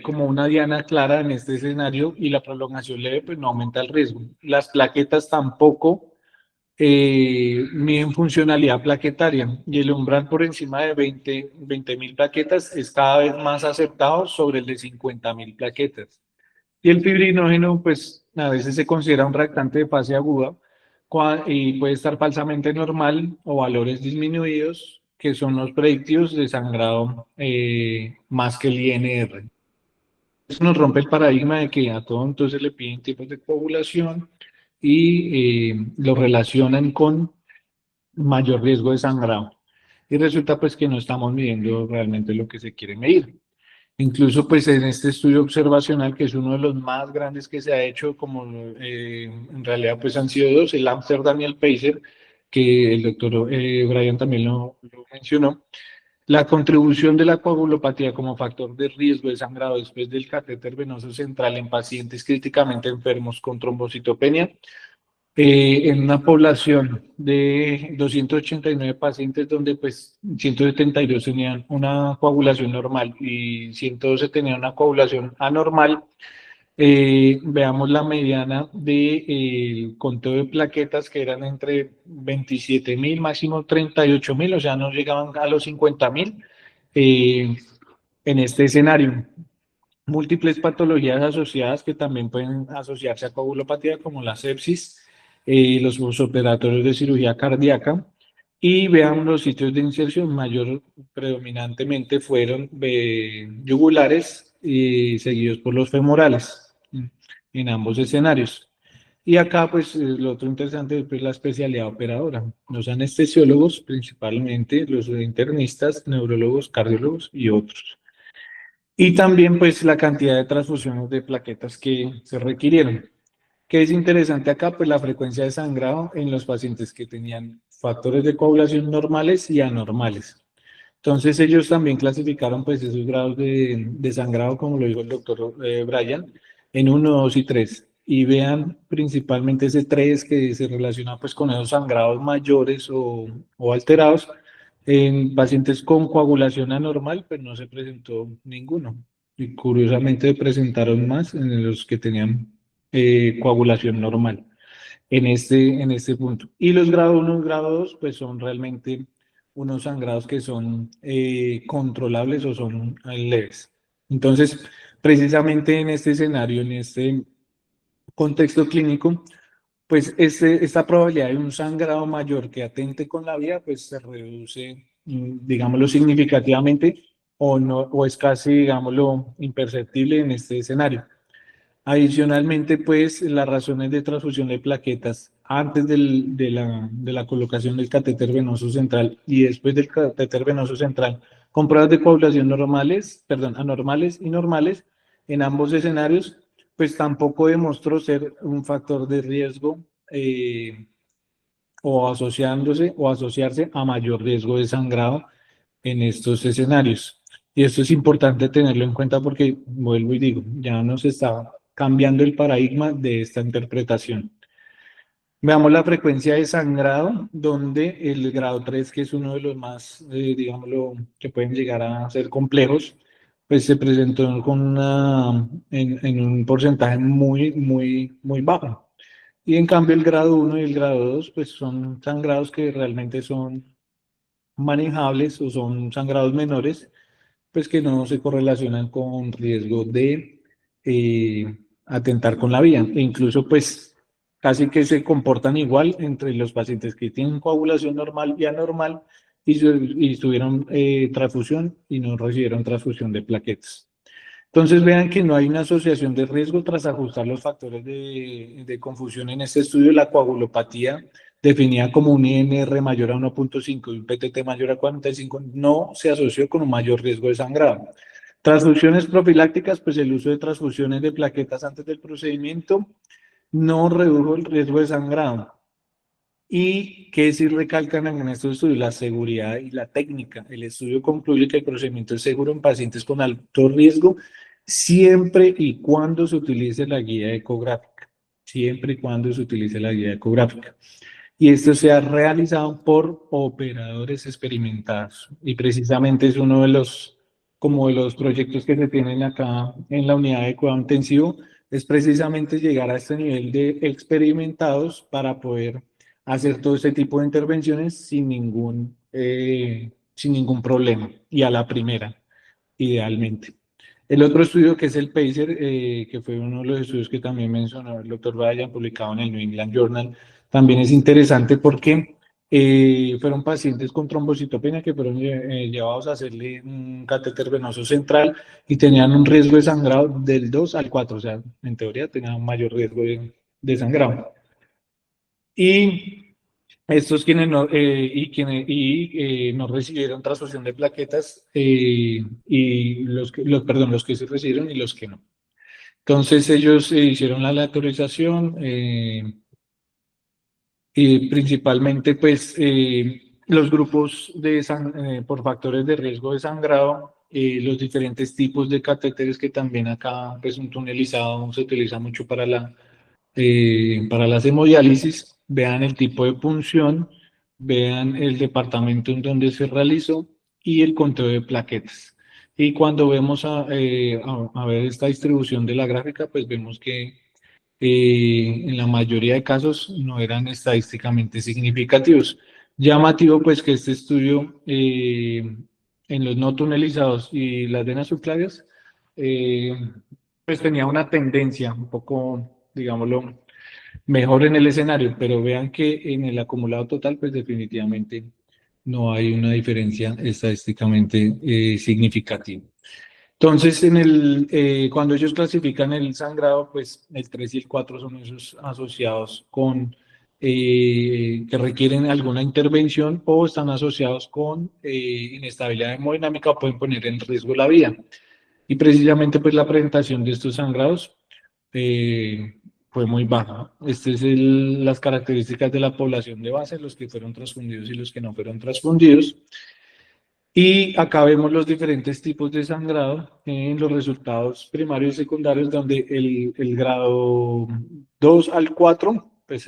como una diana clara en este escenario y la prolongación leve pues no aumenta el riesgo. Las plaquetas tampoco miden funcionalidad plaquetaria y el umbral por encima de 20.000 plaquetas es cada vez más aceptado sobre el de 50.000 plaquetas. Y el fibrinógeno pues a veces se considera un reactante de fase aguda y puede estar falsamente normal o valores disminuidos, que son los predictivos de sangrado más que el INR. Eso nos rompe el paradigma de que a todo entonces le piden tipos de coagulación y lo relacionan con mayor riesgo de sangrado. Y resulta pues que no estamos midiendo realmente lo que se quiere medir. Incluso pues en este estudio observacional, que es uno de los más grandes que se ha hecho, como en realidad pues han sido dos, el Amsterdam y el Pacer, que el doctor Brian también lo mencionó, la contribución de la coagulopatía como factor de riesgo de sangrado después del catéter venoso central en pacientes críticamente enfermos con trombocitopenia en una población de 289 pacientes donde pues 172 tenían una coagulación normal y 112 tenían una coagulación anormal, veamos la mediana de conteo de plaquetas que eran entre 27.000, máximo 38.000, o sea, no llegaban a los 50.000 en este escenario. Múltiples patologías asociadas que también pueden asociarse a coagulopatía, como la sepsis, los posoperatorios de cirugía cardíaca, y vean los sitios de inserción mayor predominantemente fueron yugulares y seguidos por los femorales en ambos escenarios. Y acá, pues, lo otro interesante es pues, la especialidad operadora. Los anestesiólogos, principalmente, los internistas, neurólogos, cardiólogos y otros. Y también, pues, la cantidad de transfusiones de plaquetas que se requirieron. ¿Qué es interesante acá? Pues la frecuencia de sangrado en los pacientes que tenían factores de coagulación normales y anormales. Entonces ellos también clasificaron pues esos grados de sangrado, como lo dijo el doctor Brian, en 1, 2 y 3. Y vean principalmente ese 3 que se relaciona pues con esos sangrados mayores o alterados. En pacientes con coagulación anormal, pues no se presentó ninguno. Y curiosamente presentaron más en los que tenían coagulación normal en este punto. Y los grado 1 y grado 2, pues son realmente unos sangrados que son controlables o son leves. Entonces, precisamente en este escenario, en este contexto clínico, pues esta probabilidad de un sangrado mayor que atente con la vida, pues se reduce, digámoslo, significativamente o, no, o es casi, digámoslo, imperceptible en este escenario. Adicionalmente, pues las razones de transfusión de plaquetas antes de la colocación del catéter venoso central y después del catéter venoso central con pruebas de coagulación normales, perdón, anormales y normales en ambos escenarios, pues tampoco demostró ser un factor de riesgo o asociándose o asociarse a mayor riesgo de sangrado en estos escenarios. Y esto es importante tenerlo en cuenta porque, vuelvo y digo, ya nos está cambiando el paradigma de esta interpretación. Veamos la frecuencia de sangrado, donde el grado 3, que es uno de los más, digámoslo, que pueden llegar a ser complejos, pues se presentó con en un porcentaje muy bajo. Y en cambio el grado 1 y el grado 2, pues son sangrados que realmente son manejables o son sangrados menores, pues que no se correlacionan con riesgo de atentar con la vida. E incluso, pues, casi que se comportan igual entre los pacientes que tienen coagulación normal y anormal y tuvieron transfusión y no recibieron transfusión de plaquetas. Entonces vean que no hay una asociación de riesgo tras ajustar los factores de confusión en este estudio. La coagulopatía definida como un INR mayor a 1.5 y un PTT mayor a 45 no se asoció con un mayor riesgo de sangrado. Transfusiones profilácticas, pues el uso de transfusiones de plaquetas antes del procedimiento no redujo el riesgo de sangrado. Y que sí recalcan en estos estudios la seguridad y la técnica. El estudio concluye que el procedimiento es seguro en pacientes con alto riesgo siempre y cuando se utilice la guía ecográfica. Siempre y cuando se utilice la guía ecográfica. Y esto se ha realizado por operadores experimentados. Y precisamente es uno de los, como de los proyectos que se tienen acá en la unidad de cuidado intensivo, es precisamente llegar a este nivel de experimentados para poder hacer todo este tipo de intervenciones sin ningún problema y a la primera, idealmente. El otro estudio que es el PACER, que fue uno de los estudios que también mencionó el doctor Bryan, publicado en el New England Journal, también es interesante porque fueron pacientes con trombocitopenia que fueron llevados a hacerle un catéter venoso central y tenían un riesgo de sangrado del 2 al 4, o sea, en teoría tenían un mayor riesgo de sangrado. Y estos quienes no recibieron transfusión de plaquetas y los que sí recibieron y los que no. Entonces ellos hicieron la aleatorización y principalmente pues los grupos por factores de riesgo de sangrado, los diferentes tipos de catéteres que también acá pues un tunelizado se utiliza mucho para las hemodiálisis, vean el tipo de punción, vean el departamento en donde se realizó y el conteo de plaquetas. Y cuando vemos a ver esta distribución de la gráfica, pues vemos que en la mayoría de casos no eran estadísticamente significativos. Llamativo pues que este estudio en los no tunelizados y las venas subclavias eh, pues tenía una tendencia un poco, digámoslo, mejor en el escenario, pero vean que en el acumulado total, pues definitivamente no hay una diferencia estadísticamente significativa. Entonces, cuando ellos clasifican el sangrado, pues el 3 y el 4 son esos asociados con que requieren alguna intervención o están asociados con inestabilidad hemodinámica o pueden poner en riesgo la vida. Y precisamente pues la presentación de estos sangrados eh, fue muy baja. Estas son las características de la población de base, los que fueron transfundidos y los que no fueron transfundidos. Y acá vemos los diferentes tipos de sangrado en los resultados primarios y secundarios, donde el grado 2 al 4, pues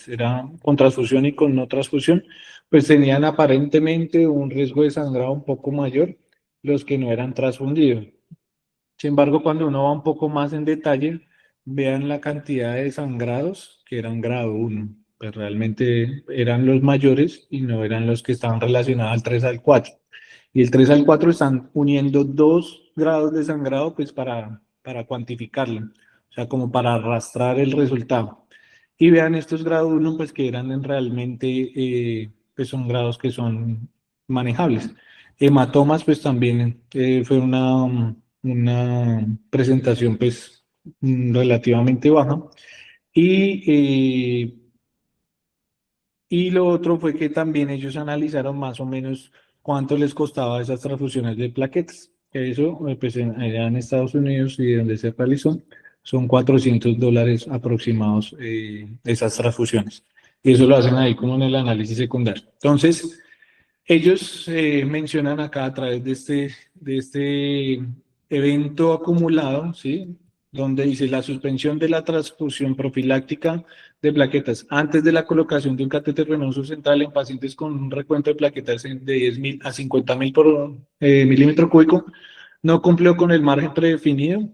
era con transfusión y con no transfusión, pues tenían aparentemente un riesgo de sangrado un poco mayor los que no eran transfundidos. Sin embargo, cuando uno va un poco más en detalle, vean la cantidad de sangrados que eran grado 1. Pues realmente eran los mayores y no eran los que estaban relacionados al 3 al 4. Y el 3 al 4 están uniendo 2 grados de sangrado pues para cuantificarlo, o sea, como para arrastrar el resultado. Y vean estos grados 1 pues que eran realmente, pues son grados que son manejables. Hematomas pues también fue una presentación pues relativamente baja. Y lo otro fue que también ellos analizaron más o menos cuánto les costaba esas transfusiones de plaquetas. Eso, pues allá en Estados Unidos y donde se realizó, son $400 aproximados esas transfusiones. Y eso lo hacen ahí como en el análisis secundario. Entonces, ellos mencionan acá a través de este evento acumulado, ¿sí? Donde dice la suspensión de la transfusión profiláctica de plaquetas antes de la colocación de un catéter venoso central en pacientes con un recuento de plaquetas de 10.000 a 50.000 por milímetro cúbico no cumplió con el margen predefinido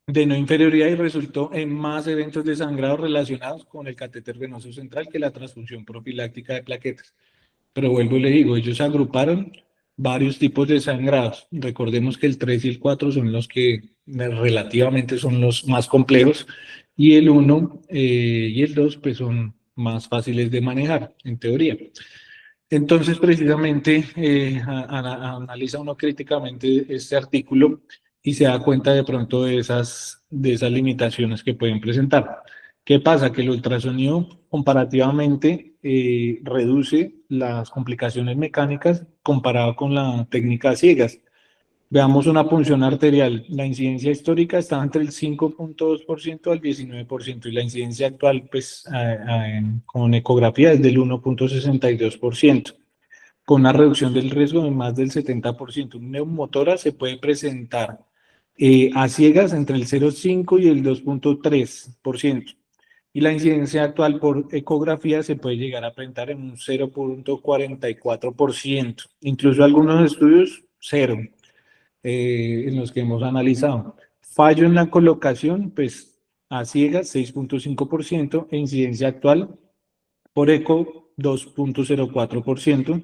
de no inferioridad y resultó en más eventos de sangrado relacionados con el catéter venoso central que la transfusión profiláctica de plaquetas. Pero vuelvo y le digo, ellos agruparon varios tipos de sangrados. Recordemos que el 3 y el 4 son los que relativamente son los más complejos y el 1 y el 2 pues son más fáciles de manejar, en teoría. Entonces, precisamente, analiza uno críticamente este artículo y se da cuenta de pronto de esas limitaciones que pueden presentar. ¿Qué pasa? Que el ultrasonido comparativamente reduce las complicaciones mecánicas comparado con la técnica a ciegas. Veamos una punción arterial. La incidencia histórica está entre el 5.2% al 19% y la incidencia actual, pues, con ecografía es del 1.62%, con una reducción del riesgo de más del 70%. Un neumotórax se puede presentar a ciegas entre el 0.5 y el 2.3%. Y la incidencia actual por ecografía se puede llegar a presentar en un 0.44%. Incluso algunos estudios, cero, en los que hemos analizado. Fallo en la colocación, pues a ciegas 6.5% e incidencia actual por eco 2.04%.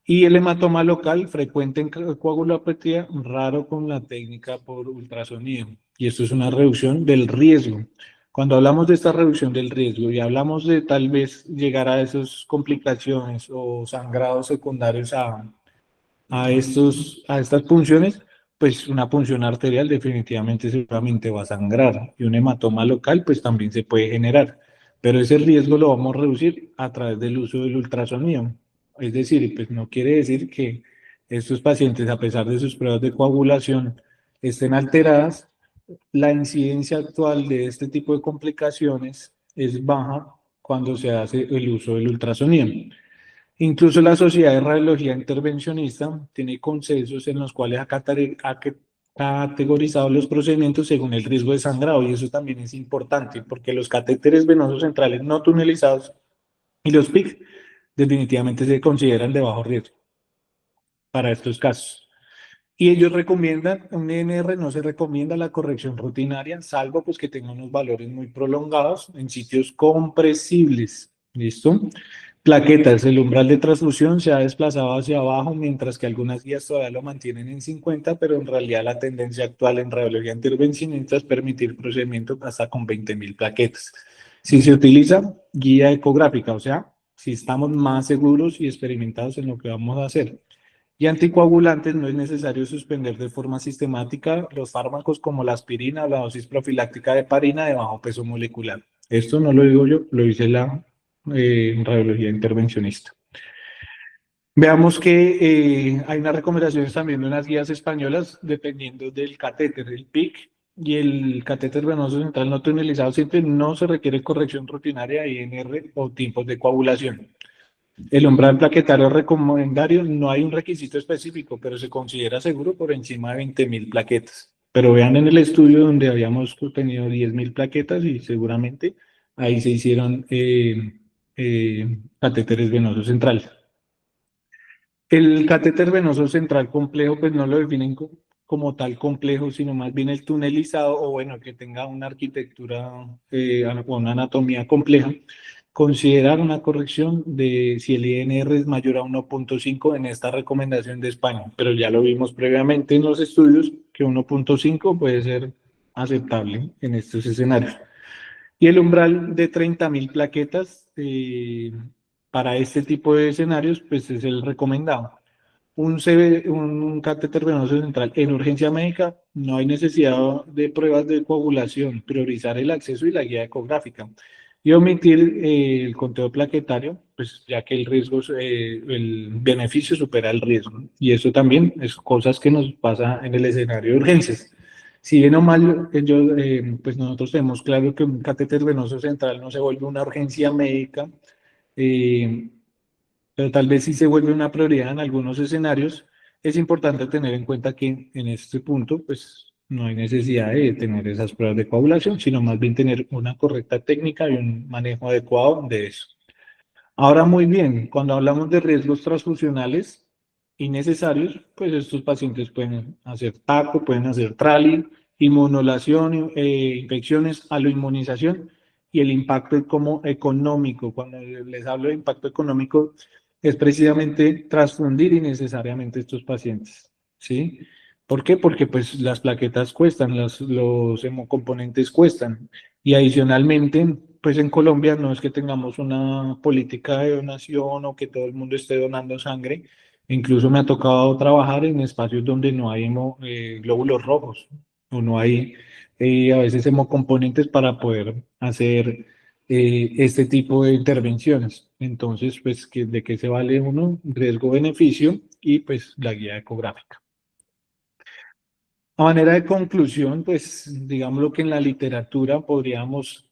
Y el hematoma local frecuente en coagulopatía, raro con la técnica por ultrasonido. Y esto es una reducción del riesgo. Cuando hablamos de esta reducción del riesgo y hablamos de tal vez llegar a esas complicaciones o sangrados secundarios a estas punciones, pues una punción arterial definitivamente seguramente va a sangrar y un hematoma local pues también se puede generar, pero ese riesgo lo vamos a reducir a través del uso del ultrasonido. Es decir, pues no quiere decir que estos pacientes, a pesar de sus pruebas de coagulación, estén alteradas. La incidencia actual de este tipo de complicaciones es baja cuando se hace el uso del ultrasonido. Incluso la Sociedad de Radiología Intervencionista tiene consensos en los cuales ha categorizado los procedimientos según el riesgo de sangrado, y eso también es importante porque los catéteres venosos centrales no tunelizados y los PIC definitivamente se consideran de bajo riesgo para estos casos. Y ellos recomiendan, un ENR no se recomienda la corrección rutinaria, salvo pues que tenga unos valores muy prolongados en sitios compresibles. ¿Listo? Plaquetas, el umbral de transfusión se ha desplazado hacia abajo, mientras que algunas guías todavía lo mantienen en 50, pero en realidad la tendencia actual en radiología intervencionista es permitir procedimientos hasta con 20.000 plaquetas. Si se utiliza guía ecográfica, o sea, si estamos más seguros y experimentados en lo que vamos a hacer. Y anticoagulantes, no es necesario suspender de forma sistemática los fármacos como la aspirina o la dosis profiláctica de heparina de bajo peso molecular. Esto no lo digo yo, lo dice la radiología intervencionista. Veamos que hay unas recomendaciones también de unas guías españolas dependiendo del catéter, el PIC y el catéter venoso central no tunelizado. Siempre no se requiere corrección rutinaria de INR o tipos de coagulación. El umbral plaquetario recomendario no hay un requisito específico, pero se considera seguro por encima de 20.000 plaquetas. Pero vean en el estudio donde habíamos tenido 10.000 plaquetas y seguramente ahí se hicieron catéteres venosos centrales. El catéter venoso central complejo, pues no lo definen como tal complejo, sino más bien el tunelizado, o bueno, que tenga una arquitectura o una anatomía compleja. Considerar una corrección de si el INR es mayor a 1.5 en esta recomendación de España, pero ya lo vimos previamente en los estudios que 1.5 puede ser aceptable en estos escenarios. Y el umbral de 30.000 plaquetas para este tipo de escenarios, pues es el recomendado. Un catéter venoso central en urgencia médica, no hay necesidad de pruebas de coagulación, priorizar el acceso y la guía ecográfica. Y omitir el conteo plaquetario, pues ya que el beneficio supera el riesgo. Y eso también es cosas que nos pasa en el escenario de urgencias. Si bien o mal, pues nosotros tenemos claro que un catéter venoso central no se vuelve una urgencia médica, pero tal vez sí se vuelve una prioridad en algunos escenarios. Es importante tener en cuenta que en este punto, pues No hay necesidad de tener esas pruebas de coagulación, sino más bien tener una correcta técnica y un manejo adecuado de eso. Ahora, muy bien, cuando hablamos de riesgos transfusionales innecesarios, pues estos pacientes pueden hacer TACO, pueden hacer TRALI, inmunolación, infecciones, aloinmunización y el impacto como económico. Cuando les hablo de impacto económico, es precisamente transfundir innecesariamente estos pacientes, ¿sí? ¿Por qué? Porque pues las plaquetas cuestan, los hemocomponentes cuestan. Y adicionalmente, pues en Colombia no es que tengamos una política de donación o que todo el mundo esté donando sangre. Incluso me ha tocado trabajar en espacios donde no hay glóbulos rojos o no hay a veces hemocomponentes para poder hacer este tipo de intervenciones. Entonces, pues, ¿de qué se vale uno? Riesgo-beneficio y pues la guía ecográfica. A manera de conclusión, pues digamos que en la literatura podríamos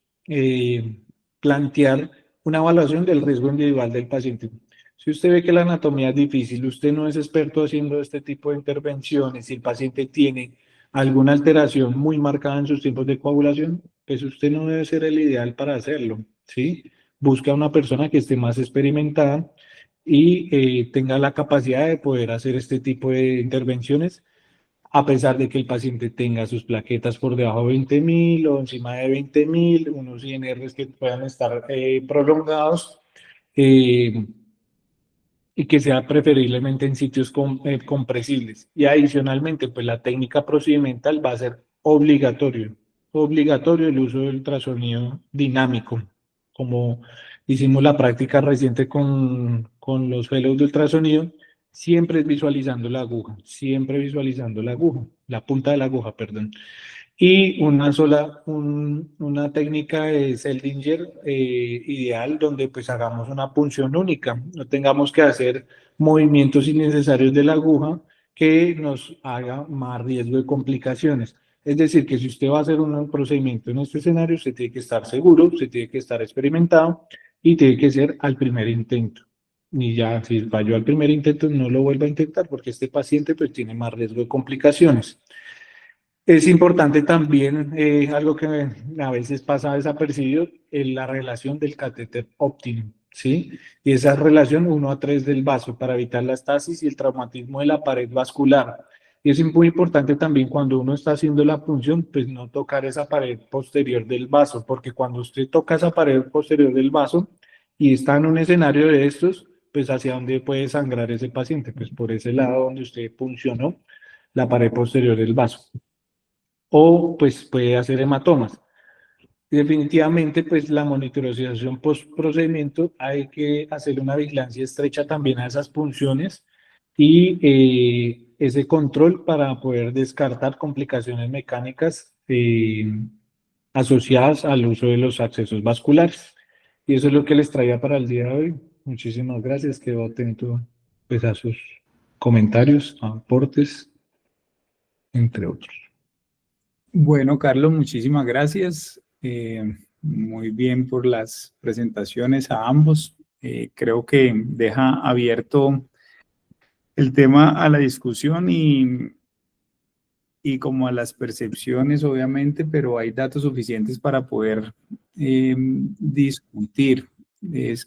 plantear una evaluación del riesgo individual del paciente. Si usted ve que la anatomía es difícil, usted no es experto haciendo este tipo de intervenciones, si el paciente tiene alguna alteración muy marcada en sus tiempos de coagulación, pues usted no debe ser el ideal para hacerlo, ¿sí? Busca a una persona que esté más experimentada y tenga la capacidad de poder hacer este tipo de intervenciones a pesar de que el paciente tenga sus plaquetas por debajo de 20.000 o encima de 20.000, unos INRs que puedan estar prolongados eh, y que sea preferiblemente en sitios compresibles. Y adicionalmente, pues la técnica procedimental va a ser obligatorio el uso del ultrasonido dinámico, como hicimos la práctica reciente con los fellows de ultrasonido. Siempre es visualizando la aguja, siempre visualizando la aguja, la punta de la aguja, perdón. Y una técnica de Seldinger ideal donde pues hagamos una punción única, no tengamos que hacer movimientos innecesarios de la aguja que nos haga más riesgo de complicaciones. Es decir, que si usted va a hacer un procedimiento en este escenario, usted tiene que estar seguro, usted tiene que estar experimentado y tiene que ser al primer intento. Y ya, si falló al primer intento, no lo vuelva a intentar porque este paciente pues tiene más riesgo de complicaciones. Es importante también, algo que a veces pasa desapercibido, la relación del catéter óptimo, ¿sí? Y esa relación 1 a 3 del vaso para evitar la estasis y el traumatismo de la pared vascular. Y es muy importante también cuando uno está haciendo la punción, pues no tocar esa pared posterior del vaso, porque cuando usted toca esa pared posterior del vaso y está en un escenario de estos, pues hacia dónde puede sangrar ese paciente, pues por ese lado donde usted puncionó la pared posterior del vaso o pues puede hacer hematomas. Definitivamente, pues la monitorización post procedimiento hay que hacer una vigilancia estrecha también a esas punciones y ese control para poder descartar complicaciones mecánicas asociadas al uso de los accesos vasculares. Y eso es lo que les traía para el día de hoy. Muchísimas gracias. Quedo atento pues, a sus comentarios, aportes, entre otros. Bueno, Carlos, muchísimas gracias. Muy bien por las presentaciones a ambos. Creo que deja abierto el tema a la discusión y como a las percepciones, obviamente, pero hay datos suficientes para poder discutir.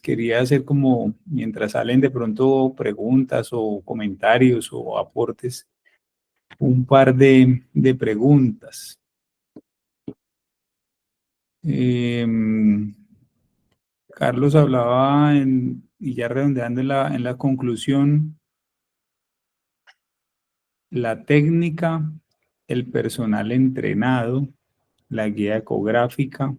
Quería hacer como, mientras salen de pronto preguntas o comentarios o aportes, un par de preguntas. Carlos hablaba, y ya redondeando en la conclusión, la técnica, el personal entrenado, la guía ecográfica,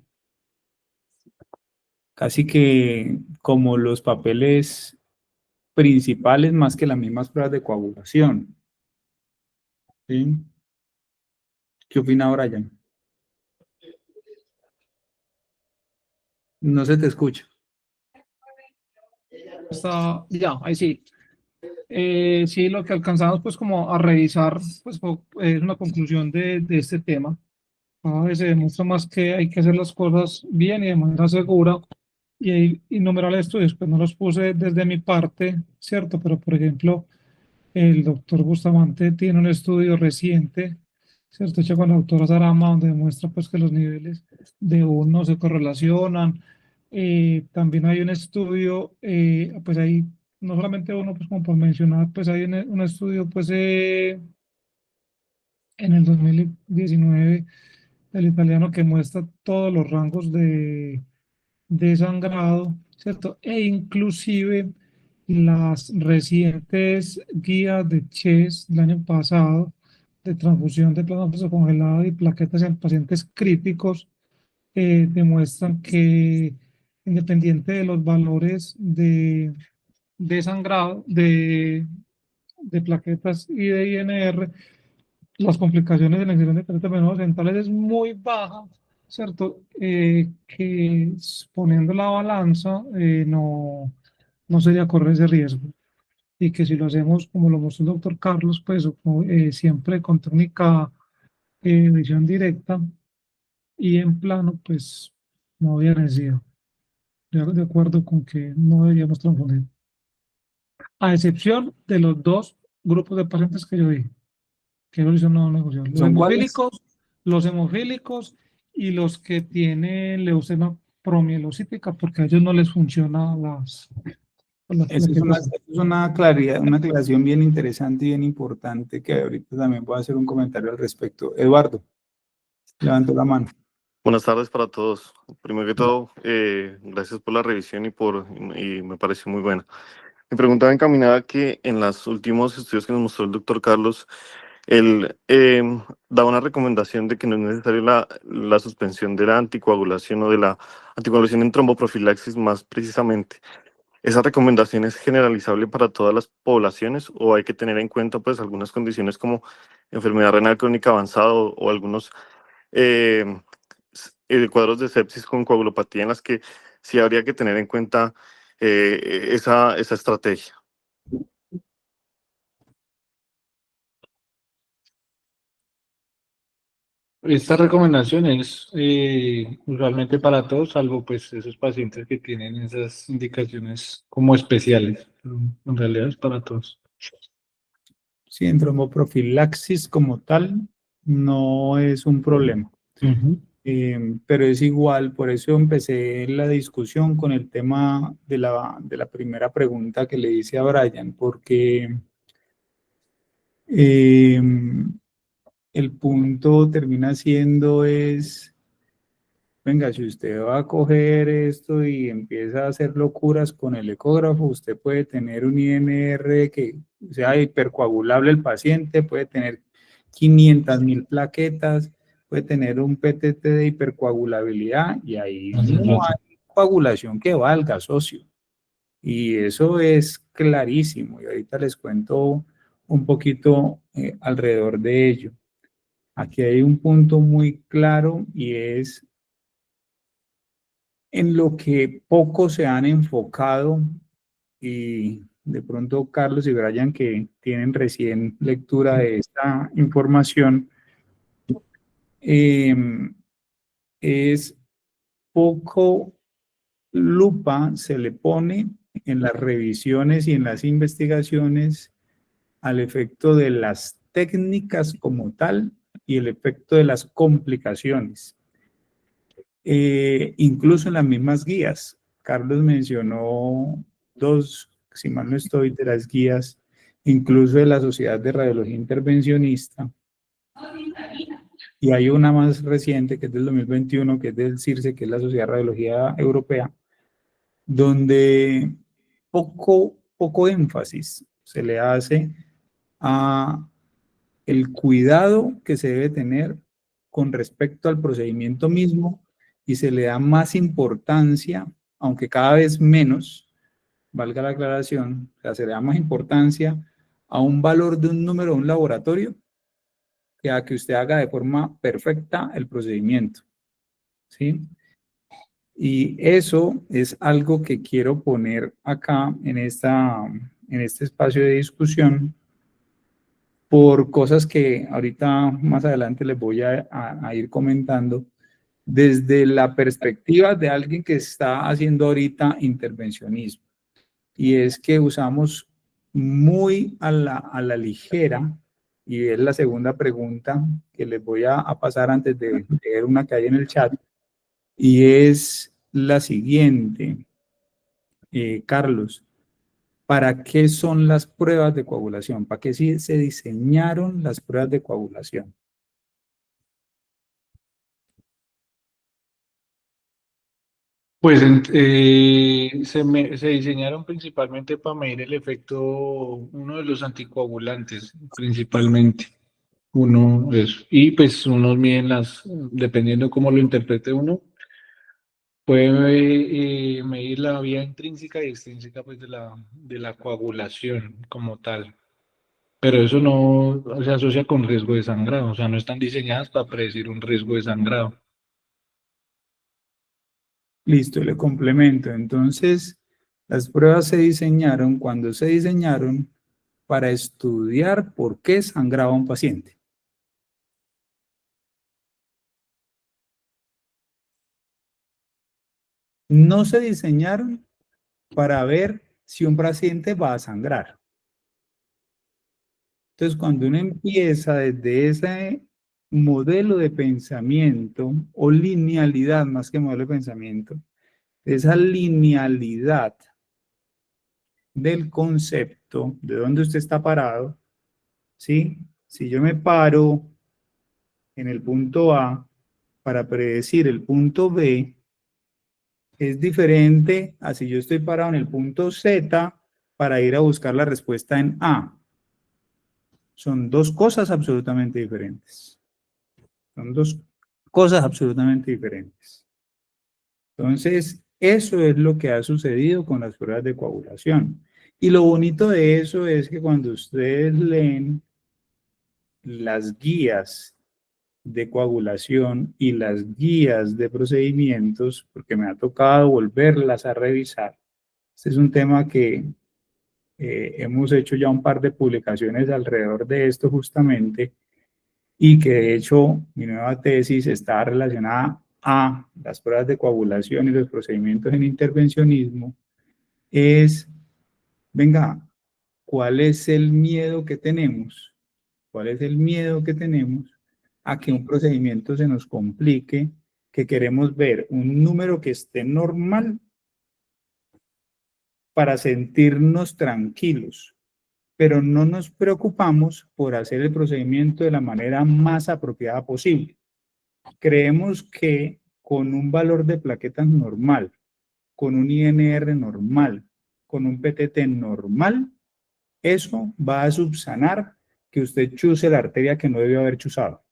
casi que como los papeles principales más que las mismas pruebas de coagulación. ¿Sí? ¿Qué opina Brian? No se te escucha. Está, ya, ahí sí. Sí, lo que alcanzamos pues como a revisar pues es una conclusión de este tema. Cada vez se demuestra más que hay que hacer las cosas bien y de manera segura. Y hay innumerables estudios, pues no los puse desde mi parte, ¿cierto? Pero por ejemplo, el doctor Bustamante tiene un estudio reciente ¿cierto? Hecha con la doctora Sarama, donde demuestra pues que los niveles de uno se correlacionan. También hay un estudio, pues ahí, no solamente uno, pues como por mencionar, pues hay un estudio pues en el 2019 del italiano que muestra todos los rangos de sangrado, ¿cierto? E inclusive las recientes guías de CHES del año pasado de transfusión de plasma congelado y plaquetas en pacientes críticos demuestran que independiente de los valores de sangrado, de plaquetas y de INR, las complicaciones de la infección de catéteres venosos dentales es muy baja, ¿cierto? Que poniendo la balanza no sería correr ese riesgo. Y que si lo hacemos como lo mostró el doctor Carlos, pues siempre con técnica visión directa y en plano, pues no había necesidad. De acuerdo con que no deberíamos transfundir. A excepción de los dos grupos de pacientes que yo dije, que no son negociables. ¿Son cuáles? Los hemofílicos y los que tienen leucemia promielocítica, porque a ellos no les funciona las Esa es plaquetas. una claridad, una aclaración bien interesante y bien importante que ahorita también voy a hacer un comentario al respecto. Eduardo, levanto la mano. Buenas tardes para todos. Primero que todo, gracias por la revisión y me pareció muy buena. Mi pregunta va encaminada que en los últimos estudios que nos mostró el doctor Carlos, él da una recomendación de que no es necesaria la suspensión de la anticoagulación o de la anticoagulación en tromboprofilaxis más precisamente. ¿Esa recomendación es generalizable para todas las poblaciones o hay que tener en cuenta pues algunas condiciones como enfermedad renal crónica avanzada o algunos eh, cuadros de sepsis con coagulopatía en las que sí habría que tener en cuenta esa estrategia? Esta recomendación es usualmente para todos, salvo pues esos pacientes que tienen esas indicaciones como especiales, pero en realidad es para todos. Sí, en tromboprofilaxis como tal no es un problema. Pero es igual, por eso empecé la discusión con el tema de la primera pregunta que le hice a Brian, porque el punto termina siendo venga, si usted va a coger esto y empieza a hacer locuras con el ecógrafo, usted puede tener un INR que sea hipercoagulable el paciente, puede tener 500.000 plaquetas, puede tener un PTT de hipercoagulabilidad y ahí no hay coagulación que valga, socio. Y eso es clarísimo y ahorita les cuento un poquito alrededor de ello. Aquí hay un punto muy claro y es en lo que poco se han enfocado y de pronto Carlos y Brian que tienen recién lectura de esta información, es poco lupa se le pone en las revisiones y en las investigaciones al efecto de las técnicas como tal y el efecto de las complicaciones. Incluso en las mismas guías. Carlos mencionó dos, si mal no estoy, de las guías, incluso de la Sociedad de Radiología Intervencionista. Y hay una más reciente, que es del 2021, que es del CIRSE, que es la Sociedad de Radiología Europea, donde poco énfasis se le hace a el cuidado que se debe tener con respecto al procedimiento mismo y se le da más importancia, aunque cada vez menos, valga la aclaración, o sea, se le da más importancia a un valor de un número de un laboratorio que a que usted haga de forma perfecta el procedimiento, ¿sí? Y eso es algo que quiero poner acá en este espacio de discusión por cosas que ahorita más adelante les voy a ir comentando desde la perspectiva de alguien que está haciendo ahorita intervencionismo. Y es que usamos muy a la ligera y es la segunda pregunta que les voy a pasar antes de leer una que hay en el chat, y es la siguiente. Carlos, ¿para qué son las pruebas de coagulación? ¿Para qué se diseñaron las pruebas de coagulación? Pues se diseñaron principalmente para medir el efecto, uno de los anticoagulantes, principalmente. Uno es, y pues unos miden dependiendo cómo lo interprete uno, puede medir la vía intrínseca y extrínseca pues, de la coagulación como tal. Pero eso no se asocia con riesgo de sangrado, o sea, no están diseñadas para predecir un riesgo de sangrado. Listo, le complemento. Entonces, las pruebas se diseñaron cuando se diseñaron para estudiar por qué sangraba un paciente. No se diseñaron para ver si un paciente va a sangrar. Entonces, cuando uno empieza desde ese modelo de pensamiento o linealidad, más que modelo de pensamiento, esa linealidad del concepto de dónde usted está parado, ¿sí? Si yo me paro en el punto A para predecir el punto B, es diferente a si yo estoy parado en el punto Z para ir a buscar la respuesta en A. Son dos cosas absolutamente diferentes. Son dos cosas absolutamente diferentes. Entonces, eso es lo que ha sucedido con las pruebas de coagulación. Y lo bonito de eso es que cuando ustedes leen las guías de coagulación y las guías de procedimientos, porque me ha tocado volverlas a revisar. Este es un tema que hemos hecho ya un par de publicaciones alrededor de esto justamente, y que de hecho mi nueva tesis está relacionada a las pruebas de coagulación y los procedimientos en intervencionismo. Es, venga, ¿cuál es el miedo que tenemos? ¿Cuál es el miedo que tenemos a que un procedimiento se nos complique, que queremos ver un número que esté normal para sentirnos tranquilos, pero no nos preocupamos por hacer el procedimiento de la manera más apropiada posible? Creemos que con un valor de plaquetas normal, con un INR normal, con un PTT normal, eso va a subsanar que usted chuse la arteria que no debió haber chuzado.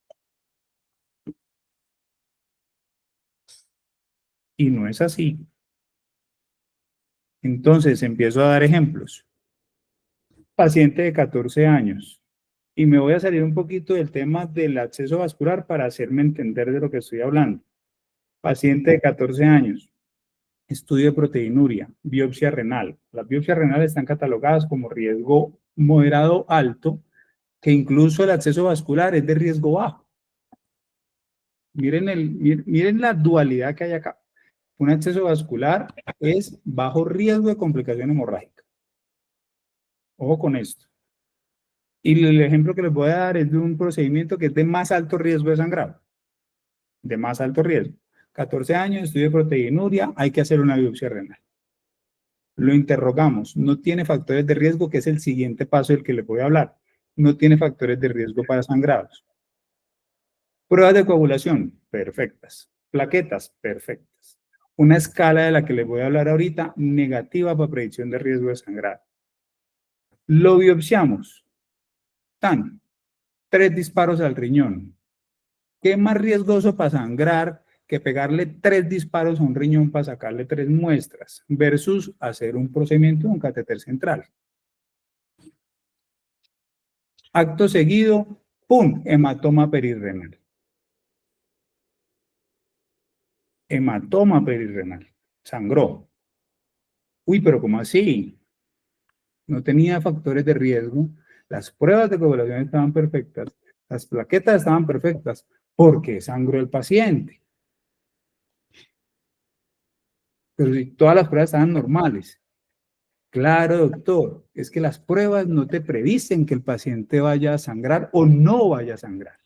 Y no es así. Entonces empiezo a dar ejemplos. Paciente de 14 años. Y me voy a salir un poquito del tema del acceso vascular para hacerme entender de lo que estoy hablando. Paciente de 14 años. Estudio de proteinuria, biopsia renal. Las biopsias renales están catalogadas como riesgo moderado alto, que incluso el acceso vascular es de riesgo bajo. Miren la dualidad que hay acá. Un acceso vascular es bajo riesgo de complicación hemorrágica. Ojo con esto. Y el ejemplo que les voy a dar es de un procedimiento que es de más alto riesgo de sangrado. De más alto riesgo. 14 años, estudio de proteinuria, hay que hacer una biopsia renal. Lo interrogamos. No tiene factores de riesgo, que es el siguiente paso del que les voy a hablar. No tiene factores de riesgo para sangrados. Pruebas de coagulación, perfectas. Plaquetas, perfectas. Una escala de la que les voy a hablar ahorita, negativa para predicción de riesgo de sangrado. Lo biopsiamos. 3 disparos al riñón. ¿Qué es más riesgoso para sangrar que pegarle 3 disparos a un riñón para sacarle 3 muestras versus hacer un procedimiento de un catéter central? Acto seguido, ¡pum!, hematoma perirrenal. Hematoma perirrenal. Sangró. Uy, pero ¿cómo así? No tenía factores de riesgo. Las pruebas de coagulación estaban perfectas. Las plaquetas estaban perfectas. ¿Por qué sangró el paciente? Pero si todas las pruebas estaban normales. Claro, doctor, es que las pruebas no te predicen que el paciente vaya a sangrar o no vaya a sangrar.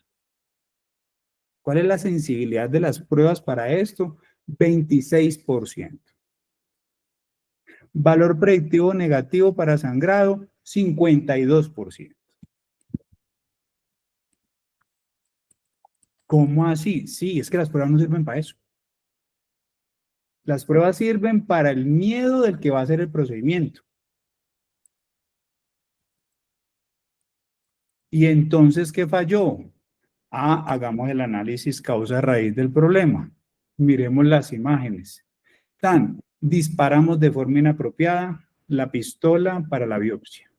¿Cuál es la sensibilidad de las pruebas para esto? 26%. Valor predictivo negativo para sangrado, 52%. ¿Cómo así? Sí, es que las pruebas no sirven para eso. Las pruebas sirven para el miedo del que va a hacer el procedimiento. Y entonces, ¿qué falló? Hagamos el análisis causa-raíz del problema. Miremos las imágenes. Disparamos de forma inapropiada la pistola para la biopsia.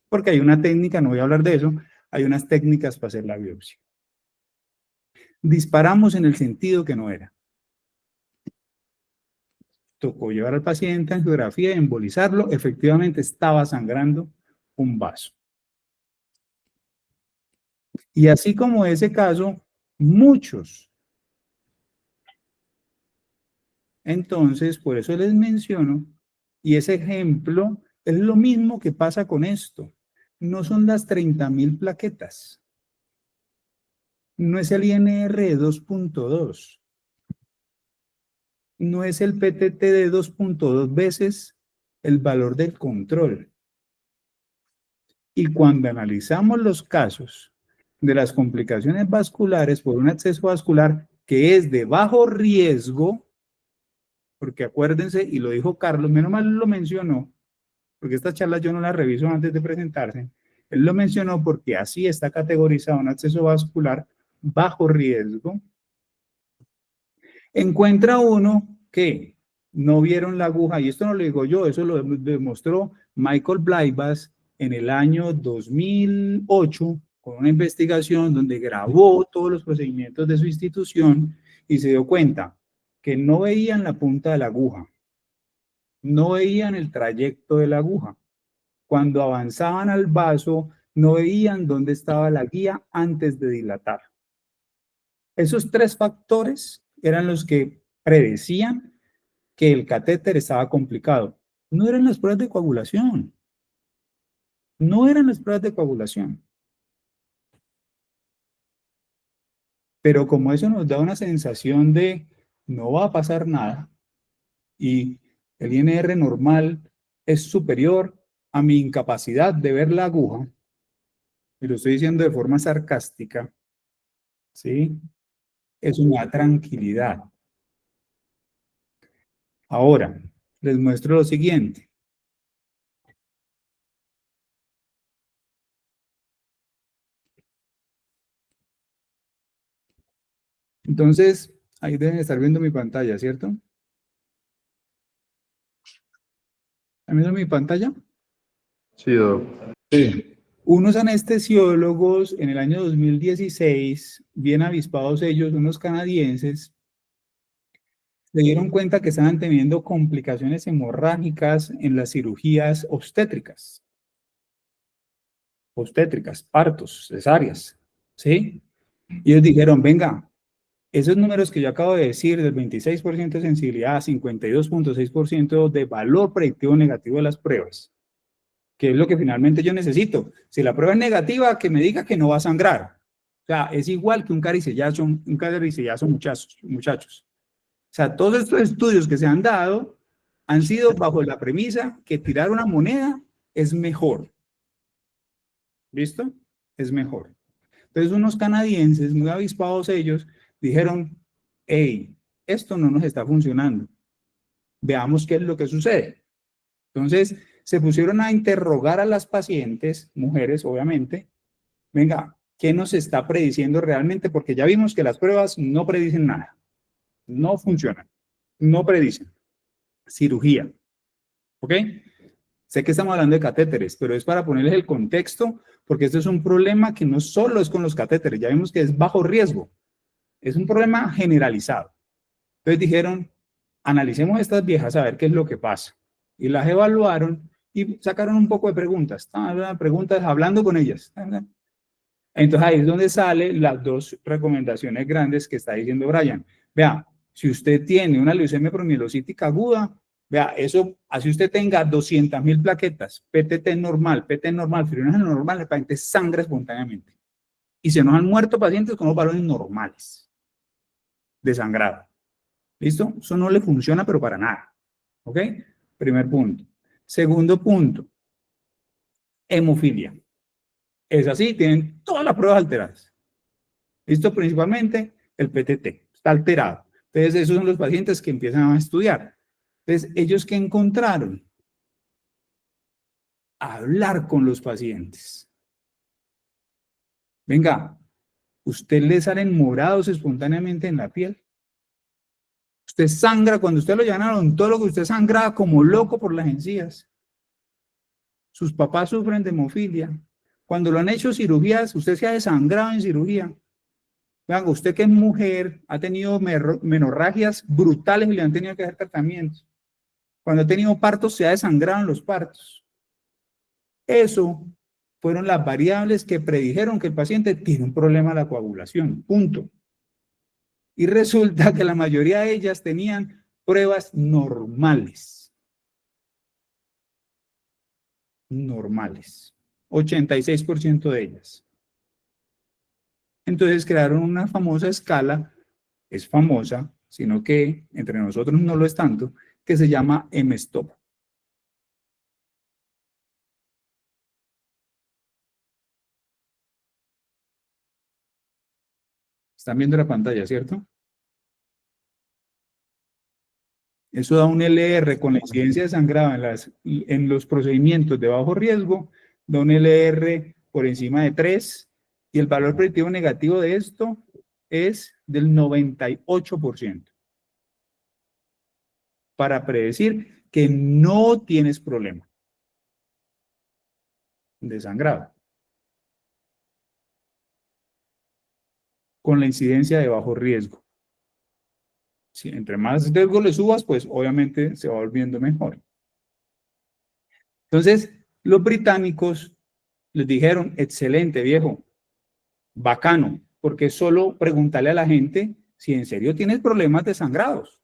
Porque hay una técnica, no voy a hablar de eso, hay unas técnicas para hacer la biopsia. Disparamos en el sentido que no era. Tocó llevar al paciente a angiografía y embolizarlo. Efectivamente estaba sangrando un vaso. Y así como ese caso, muchos. Entonces, por eso les menciono, y ese ejemplo es lo mismo que pasa con esto. No son las 30.000 plaquetas. No es el INR de 2.2. No es el PTT de 2.2 veces el valor del control. Y cuando analizamos los casos de las complicaciones vasculares por un acceso vascular que es de bajo riesgo, porque acuérdense, y lo dijo Carlos, menos mal lo mencionó, porque esta charla yo no la reviso antes de presentarse, él lo mencionó porque así está categorizado un acceso vascular bajo riesgo. Encuentra uno que no vieron la aguja, y esto no lo digo yo, eso lo demostró Michael Bleibas en el año 2008, con una investigación donde grabó todos los procedimientos de su institución y se dio cuenta que no veían la punta de la aguja, no veían el trayecto de la aguja. Cuando avanzaban al vaso, no veían dónde estaba la guía antes de dilatar. Esos 3 factores eran los que predecían que el catéter estaba complicado. No eran las pruebas de coagulación. No eran las pruebas de coagulación. Pero como eso nos da una sensación de no va a pasar nada y el INR normal es superior a mi incapacidad de ver la aguja, y lo estoy diciendo de forma sarcástica, ¿sí? Es una tranquilidad. Ahora, les muestro lo siguiente. Entonces, ahí deben estar viendo mi pantalla, ¿cierto? ¿Están viendo mi pantalla? Sí, Doc. Sí. Unos anestesiólogos en el año 2016, bien avispados ellos, unos canadienses, se dieron cuenta que estaban teniendo complicaciones hemorrágicas en las cirugías obstétricas. Obstétricas, partos, cesáreas, ¿sí? Y ellos dijeron, venga, esos números que yo acabo de decir, del 26% de sensibilidad, 52.6% de valor predictivo negativo de las pruebas, que es lo que finalmente yo necesito. Si la prueba es negativa, que me diga que no va a sangrar. O sea, es igual que un caricellazo, muchachos. O sea, todos estos estudios que se han dado han sido bajo la premisa que tirar una moneda es mejor. ¿Listo? Es mejor. Entonces, unos canadienses, muy avispados ellos, dijeron, hey, esto no nos está funcionando. Veamos qué es lo que sucede. Entonces, se pusieron a interrogar a las pacientes, mujeres, obviamente. Venga, ¿qué nos está prediciendo realmente? Porque ya vimos que las pruebas no predicen nada. No funcionan. No predicen. Cirugía. ¿Ok? Sé que estamos hablando de catéteres, pero es para ponerles el contexto, porque esto es un problema que no solo es con los catéteres, ya vimos que es bajo riesgo, es un problema generalizado. Entonces dijeron, analicemos estas viejas a ver qué es lo que pasa. Y las evaluaron y sacaron un poco de preguntas, preguntas hablando con ellas. Entonces ahí es donde salen las 2 recomendaciones grandes que está diciendo Brian. Vea, si usted tiene una leucemia promielocítica aguda, Vea, eso, así usted tenga 200.000 plaquetas, PTT normal, fibrinogenesis normal, el paciente sangra espontáneamente. Y se nos han muerto pacientes con los valores normales de sangrado. ¿Listo? Eso no le funciona, pero para nada. ¿Ok? Primer punto. Segundo punto, hemofilia. Es así, tienen todas las pruebas alteradas. ¿Listo? Principalmente el PTT, está alterado. Entonces, esos son los pacientes que empiezan a estudiar. Entonces, ¿ellos qué encontraron? Hablar con los pacientes. Venga, ¿usted le salen morados espontáneamente en la piel? Usted sangra, cuando usted lo llevan al odontólogo, usted sangraba como loco por las encías. Sus papás sufren de hemofilia. Cuando lo han hecho cirugías, usted se ha desangrado en cirugía. Vean, usted que es mujer, ha tenido menorragias brutales y le han tenido que hacer tratamientos. Cuando ha tenido partos, se ha desangrado en los partos. Eso fueron las variables que predijeron que el paciente tiene un problema de la coagulación. Punto. Y resulta que la mayoría de ellas tenían pruebas normales. Normales. 86% de ellas. Entonces crearon una famosa escala, es famosa, sino que entre nosotros no lo es tanto, que se llama mSTOPS. Están viendo la pantalla, ¿cierto? Eso da un LR con la incidencia de sangrado en los procedimientos de bajo riesgo, da un LR por encima de 3, y el valor predictivo negativo de esto es del 98%. Para predecir que no tienes problema de sangrado. Con la incidencia de bajo riesgo. Si entre más riesgo le subas, pues obviamente se va volviendo mejor. Entonces, los británicos les dijeron, excelente viejo, bacano, porque solo preguntarle a la gente si en serio tienes problemas de sangrados,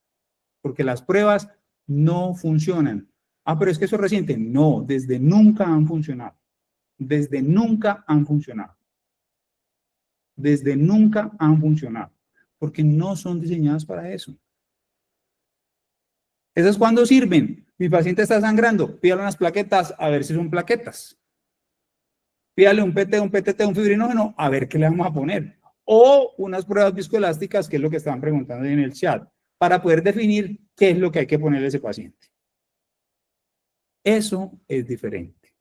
porque las pruebas no funcionan. Ah, pero es que eso es reciente. No, desde nunca han funcionado. Desde nunca han funcionado. Desde nunca han funcionado, porque no son diseñadas para eso. ¿Esas cuándo sirven? Mi paciente está sangrando, pídale unas plaquetas a ver si son plaquetas. Pídale un PT, un PTT, un fibrinógeno, a ver qué le vamos a poner. O unas pruebas viscoelásticas, que es lo que estaban preguntando en el chat, para poder definir qué es lo que hay que ponerle a ese paciente. Eso es diferente.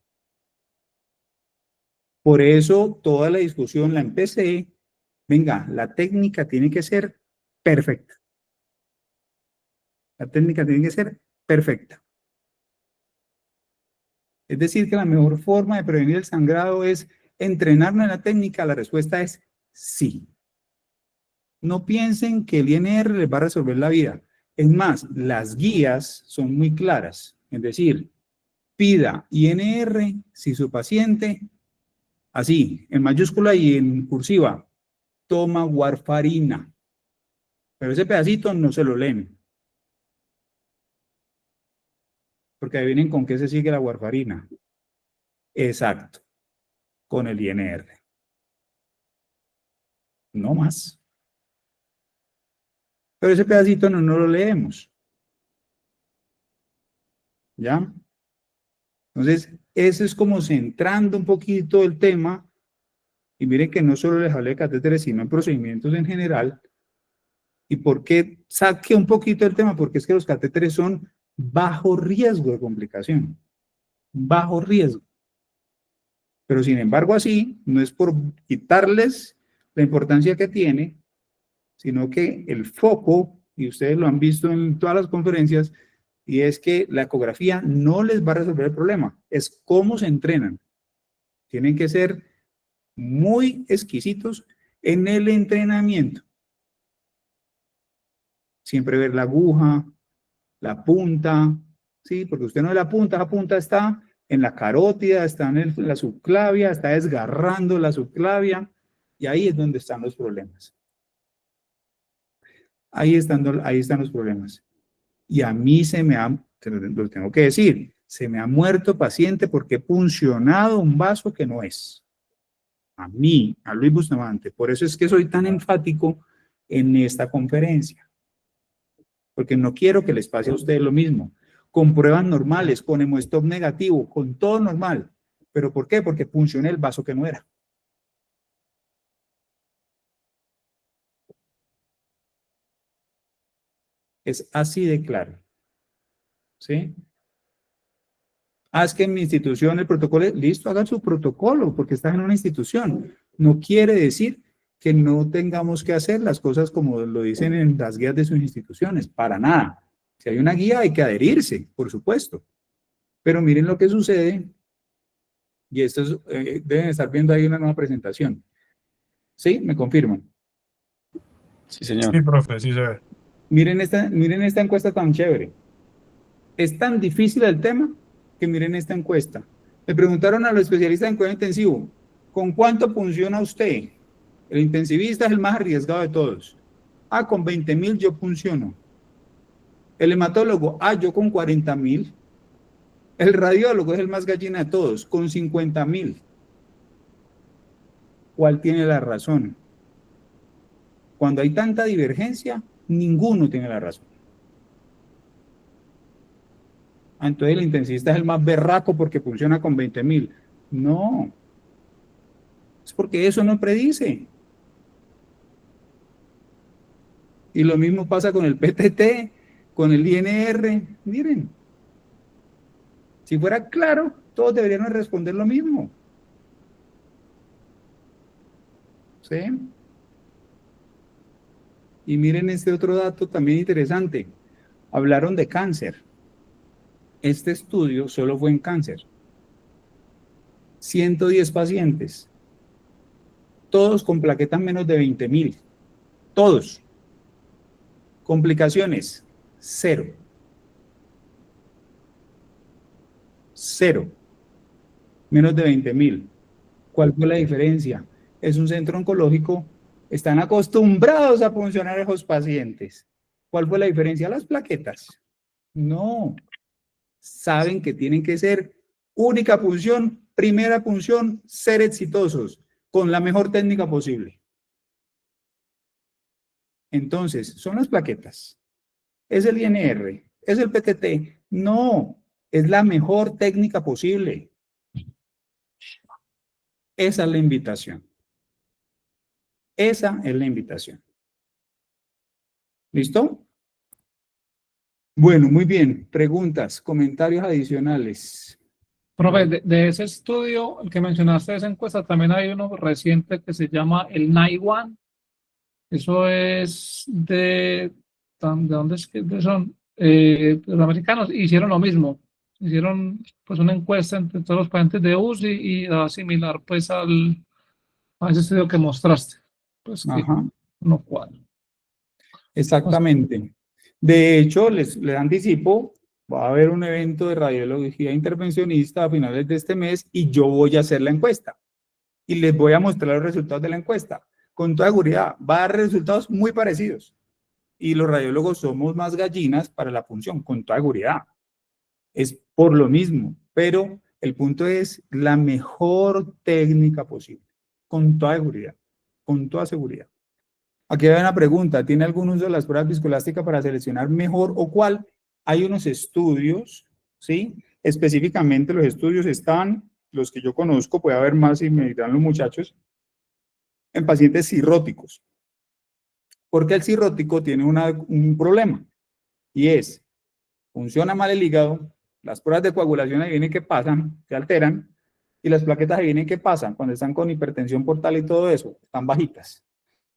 Por eso toda la discusión la empecé. Venga, la técnica tiene que ser perfecta. La técnica tiene que ser perfecta. Es decir, que la mejor forma de prevenir el sangrado es entrenarnos en la técnica. La respuesta es sí. No piensen que el INR les va a resolver la vida. Es más, las guías son muy claras. Es decir, pida INR si su paciente, así, en mayúscula y en cursiva, toma warfarina. Pero ese pedacito no se lo leen. Porque adivinen con qué se sigue la warfarina. Exacto. Con el INR. No más. Pero ese pedacito no lo leemos. ¿Ya? Entonces, eso es como centrando un poquito el tema. Y miren que no solo les hablé de catéteres, sino en procedimientos en general. ¿Y por qué saqué un poquito el tema? Porque es que los catéteres son bajo riesgo de complicación. Bajo riesgo. Pero sin embargo así, no es por quitarles la importancia que tiene, sino que el foco, y ustedes lo han visto en todas las conferencias, y es que la ecografía no les va a resolver el problema, es cómo se entrenan. Tienen que ser muy exquisitos en el entrenamiento. Siempre ver la aguja, la punta, ¿sí? Porque usted no ve la punta está en la carótida, está en la subclavia, está desgarrando la subclavia, y ahí es donde están los problemas. Ahí están los problemas. Y a mí se me ha lo tengo que decir. Se me ha muerto paciente porque he puncionado un vaso que no es. A mí, a Luis Bustamante. Por eso es que soy tan enfático en esta conferencia. Porque no quiero que les pase a ustedes lo mismo. Con pruebas normales, con hemostop negativo, con todo normal. ¿Pero por qué? Porque puncioné el vaso que no era. Es así de claro. ¿Sí? Es que en mi institución el protocolo es listo, hagan su protocolo porque están en una institución. No quiere decir que no tengamos que hacer las cosas como lo dicen en las guías de sus instituciones, para nada. Si hay una guía hay que adherirse, por supuesto. Pero miren lo que sucede, y esto es, deben estar viendo ahí una nueva presentación. ¿Sí? ¿Me confirman? Sí, señor. Sí, profe, sí se ve. Miren esta encuesta tan chévere. Es tan difícil el tema que miren esta encuesta. Le preguntaron a los especialistas en cuidado intensivo, ¿con cuánto funciona usted? El intensivista es el más arriesgado de todos. Con 20.000 yo funciono. El hematólogo, yo con 40.000. El radiólogo es el más gallina de todos, con 50.000. ¿Cuál tiene la razón? Cuando hay tanta divergencia, ninguno tiene la razón. Entonces el intensivista es el más berraco porque funciona con 20.000. No. Es porque eso no predice. Y lo mismo pasa con el PTT, con el INR. Miren. Si fuera claro, todos deberían responder lo mismo. ¿Sí? Y miren este otro dato también interesante. Hablaron de cáncer. Este estudio solo fue en cáncer. 110 pacientes. Todos con plaquetas menos de 20.000. Todos. Complicaciones, 0. 0. Menos de 20.000. ¿Cuál fue la diferencia? Es un centro oncológico. Están acostumbrados a funcionar esos pacientes. ¿Cuál fue la diferencia? Las plaquetas. No. Saben que tienen que ser única punción, primera punción, ser exitosos, con la mejor técnica posible. Entonces, son las plaquetas. ¿Es el INR? ¿Es el PTT? No, es la mejor técnica posible. Esa es la invitación. Esa es la invitación. ¿Listo? Bueno, muy bien. Preguntas, comentarios adicionales. Profe, de ese estudio, el que mencionaste de esa encuesta, también hay uno reciente que se llama el NIGHT. Eso es ¿de dónde es que son? Los americanos hicieron lo mismo. Hicieron pues una encuesta entre todos los pacientes de UCI y daba similar pues a ese estudio que mostraste. Pues que Ajá. no cuadra. Exactamente. De hecho, les anticipo, va a haber un evento de radiología intervencionista a finales de este mes y yo voy a hacer la encuesta. Y les voy a mostrar los resultados de la encuesta. Con toda seguridad, va a dar resultados muy parecidos. Y los radiólogos somos más gallinas para la punción, con toda seguridad. Es por lo mismo, pero el punto es la mejor técnica posible, con toda seguridad, con toda seguridad. Aquí hay una pregunta, ¿tiene algún uso de las pruebas viscoelásticas para seleccionar mejor o cuál? Hay unos estudios, ¿sí? Específicamente los estudios están, los que yo conozco, puede haber más y me dirán los muchachos, en pacientes cirróticos. Porque el cirrótico tiene un problema, y es, funciona mal el hígado, las pruebas de coagulación ahí vienen que pasan, se alteran, y las plaquetas ahí vienen que pasan, cuando están con hipertensión portal y todo eso, están bajitas.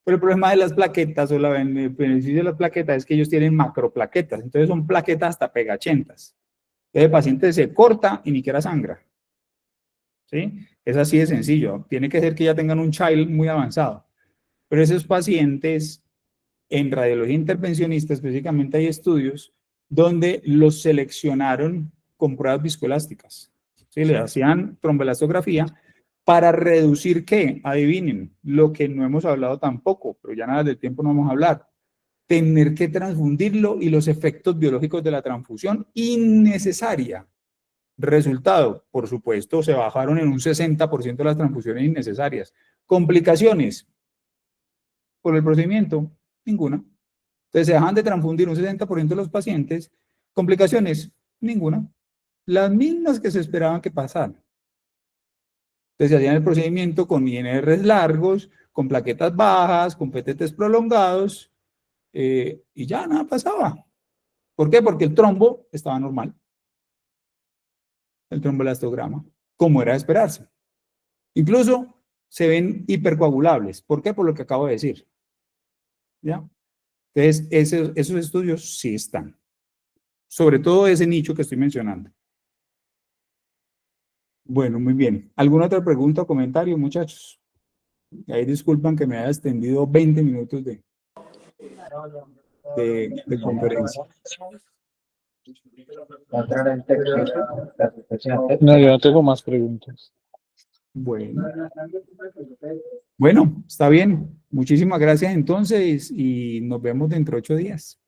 Pero el problema de las plaquetas, o el beneficio de las plaquetas, es que ellos tienen macroplaquetas, entonces son plaquetas hasta pegachentas. Entonces el paciente se corta y ni siquiera sangra. ¿Sí? Es así de sencillo, tiene que ser que ya tengan un child muy avanzado. Pero esos pacientes, en radiología intervencionista específicamente hay estudios donde los seleccionaron con pruebas viscoelásticas. ¿Sí? Le hacían tromboelastografía para reducir, ¿qué? Adivinen, lo que no hemos hablado tampoco, pero ya nada del tiempo no vamos a hablar. tener que transfundirlo y los efectos biológicos de la transfusión innecesaria. Resultado, por supuesto, se bajaron en un 60% las transfusiones innecesarias. Complicaciones por el procedimiento, ninguna. Entonces se dejan de transfundir un 60% de los pacientes. Complicaciones, ninguna. Las mismas que se esperaban que pasaran. Entonces se hacían el procedimiento con INRs largos, con plaquetas bajas, con PTTs prolongados, y ya nada pasaba. ¿Por qué? Porque el trombo estaba normal. El tromboelastograma, como era de esperarse. Incluso se ven hipercoagulables. ¿Por qué? Por lo que acabo de decir. ¿Ya? Entonces, esos estudios sí están. Sobre todo ese nicho que estoy mencionando. Bueno, muy bien. ¿Alguna otra pregunta o comentario, muchachos? Ahí disculpan que me haya extendido 20 minutos de conferencia. No, yo no tengo más preguntas. Bueno, está bien. Muchísimas gracias entonces y nos vemos dentro de 8 días.